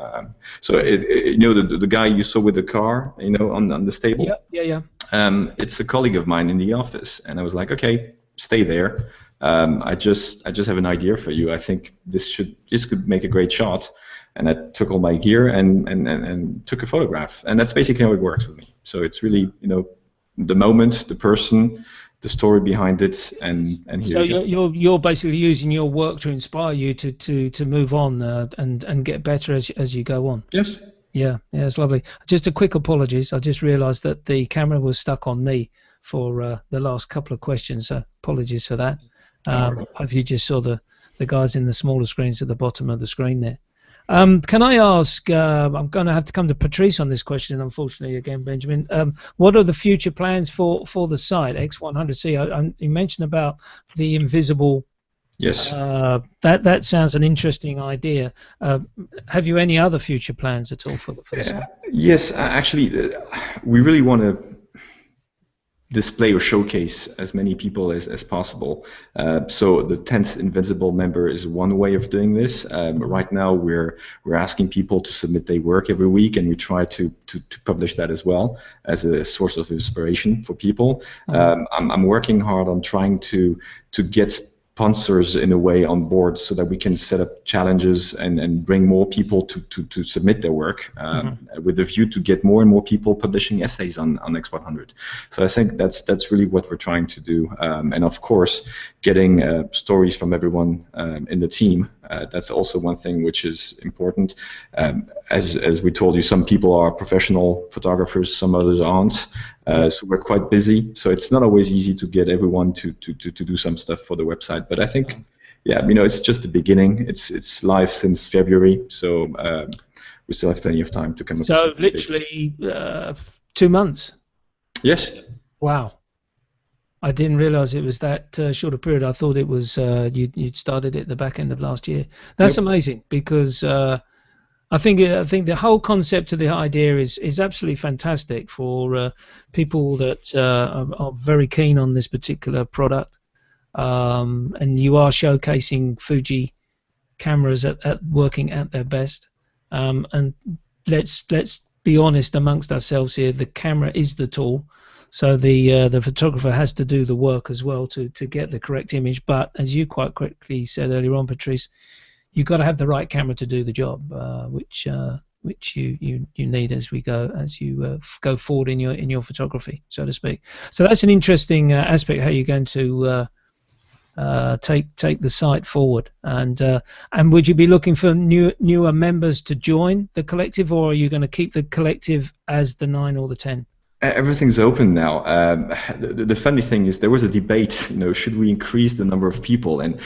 Speaker 3: So the guy you saw with the car, on the stable.
Speaker 1: Yeah.
Speaker 3: It's a colleague of mine in the office, and I was like, okay, stay there. I just have an idea for you. I think this could make a great shot, and I took all my gear and took a photograph, and that's basically how it works with me. So it's really the moment, the person, the story behind it, and here.
Speaker 1: So you're basically using your work to inspire you to move on and get better as you go on.
Speaker 3: Yes.
Speaker 1: Yeah, it's lovely. Just a quick apologies. I just realised that the camera was stuck on me for the last couple of questions. So apologies for that. Hope you just saw the guys in the smaller screens at the bottom of the screen there. Can I ask, I'm going to have to come to Patrice on this question, unfortunately, again, Benjamin. What are the future plans for the site, X100C? You mentioned about the invisible.
Speaker 3: Yes.
Speaker 1: That sounds an interesting idea. Have you any other future plans at all for the site?
Speaker 3: Yes, actually, we really want to display or showcase as many people as possible. So the 10th Invincible member is one way of doing this. Right now we're asking people to submit their work every week, and we try to publish that as well as a source of inspiration for people. I'm working hard on trying to get sponsors in a way on board so that we can set up challenges and bring more people to submit their work with the view to get more and more people publishing essays on X100. So I think that's really what we're trying to do, and of course getting stories from everyone in the team. That's also one thing which is important. As we told you, some people are professional photographers, some others aren't. So we're quite busy. So it's not always easy to get everyone to do some stuff for the website. But I think, it's just the beginning. It's live since February, so we still have plenty of time to come up.
Speaker 1: So literally 2 months.
Speaker 3: Yes.
Speaker 1: Wow. I didn't realise it was that short a period. I thought it was you'd started it at the back end of last year. That's amazing, because I think the whole concept of the idea is absolutely fantastic for people that are very keen on this particular product, and you are showcasing Fuji cameras at working at their best. And let's be honest amongst ourselves here. The camera is the tool. So the photographer has to do the work as well to get the correct image. But as you quite quickly said earlier on, Patrice, you've got to have the right camera to do the job, which you need as you go forward in your photography, so to speak. So that's an interesting aspect, how you're going to take the site forward. And would you be looking for newer members to join the collective, or are you going to keep the collective as the 9 or the 10?
Speaker 3: Everything's open now. The funny thing is, there was a debate. Should we increase the number of people? And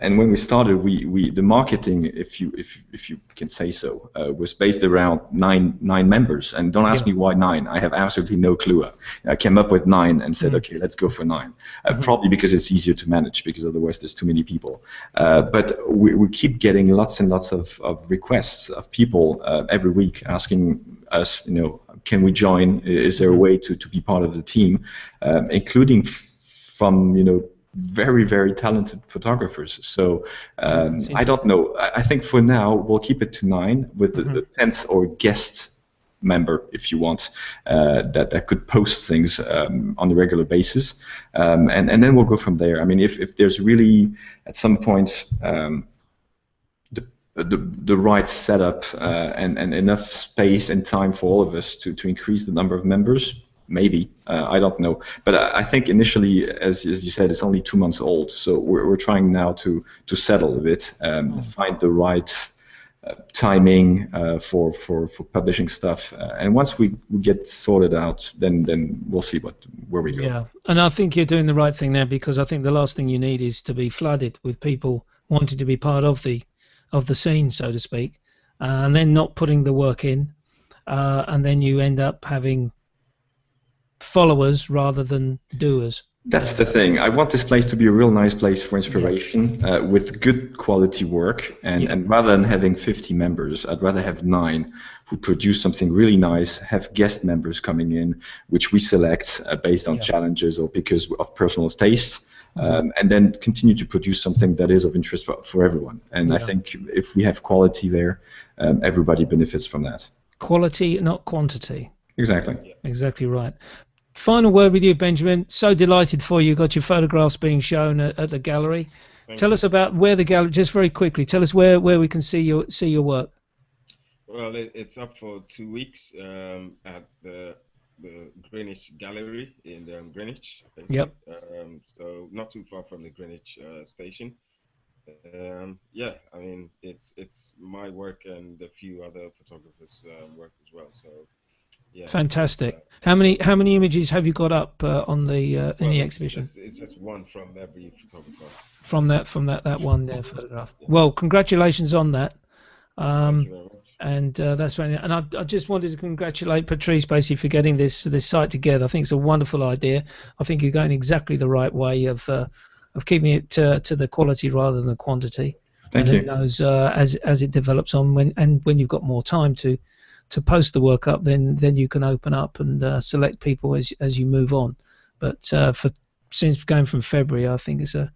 Speaker 3: when we started, the marketing, if you can say so, was based around nine members. And don't ask me why 9. I have absolutely no clue. I came up with 9 and said, okay, let's go for 9. Probably because it's easier to manage, because otherwise there's too many people. But we keep getting lots and lots of requests of people every week asking us, can we join? Is there a way to be part of the team, including from very, very talented photographers? So I don't know. I think for now we'll keep it to 9 with the 10th or guest member, if you want, that could post things on a regular basis, and then we'll go from there. I mean, if there's really at some point the right setup and enough space and time for all of us to increase the number of members, maybe. I don't know. But I think initially, as you said, it's only 2 months old. So we're trying now to settle a bit, find the right timing for publishing stuff. And once we get sorted out, then we'll see where we go.
Speaker 1: Yeah, and I think you're doing the right thing there, because I think the last thing you need is to be flooded with people wanting to be part of the scene, so to speak, and then not putting the work in, and then you end up having followers rather than doers.
Speaker 3: That's the thing. I want this place to be a real nice place for inspiration, with good quality work, and rather than having 50 members, I'd rather have 9 who produce something really nice, have guest members coming in, which we select based on challenges or because of personal taste, and then continue to produce something that is of interest for everyone. And I think if we have quality there, everybody benefits from that.
Speaker 1: Quality, not quantity.
Speaker 3: Exactly.
Speaker 1: Exactly right. Final word with you, Benjamin. So delighted for you. Got your photographs being shown at the gallery. Tell us about where the gallery. Just very quickly, tell us where we can see your work.
Speaker 2: Well, it's up for 2 weeks at the Greenwich Gallery in Greenwich.
Speaker 1: Yep.
Speaker 2: So not too far from the Greenwich station. Yeah, I mean it's my work and a few other photographers' work as well. So. Yeah.
Speaker 1: Fantastic. How many images have you got up on the in the exhibition?
Speaker 2: It's just one from every photographer.
Speaker 1: From that one there photograph. Well, congratulations on that.
Speaker 2: Thank you very much.
Speaker 1: And that's very. And I just wanted to congratulate Patrice basically for getting this site together. I think it's a wonderful idea. I think you're going exactly the right way of keeping it to the quality rather than the quantity.
Speaker 3: Thank you.
Speaker 1: Who knows, as it develops on, when you've got more time to post the work up, then you can open up and select people as you move on. But since going from February, I think it's a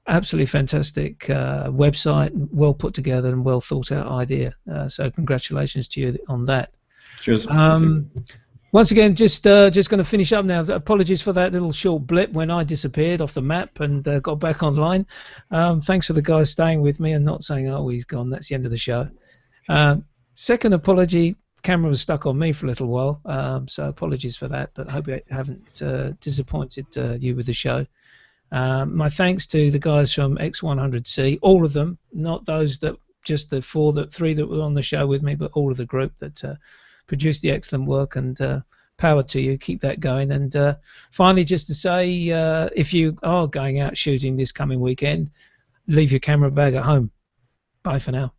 Speaker 1: absolutely fantastic website, well put together and well thought out idea. So congratulations to you on that.
Speaker 3: Cheers.
Speaker 1: Once again, just going to finish up now. Apologies for that little short blip when I disappeared off the map and got back online. Thanks for the guys staying with me and not saying, oh, he's gone, that's the end of the show. Second apology, camera was stuck on me for a little while, so apologies for that, but I hope I haven't disappointed you with the show. My thanks to the guys from X100C, all of them, not those that just the three that were on the show with me, but all of the group that produced the excellent work, and power to you, keep that going. And finally, just to say, if you are going out shooting this coming weekend, leave your camera bag at home. Bye for now.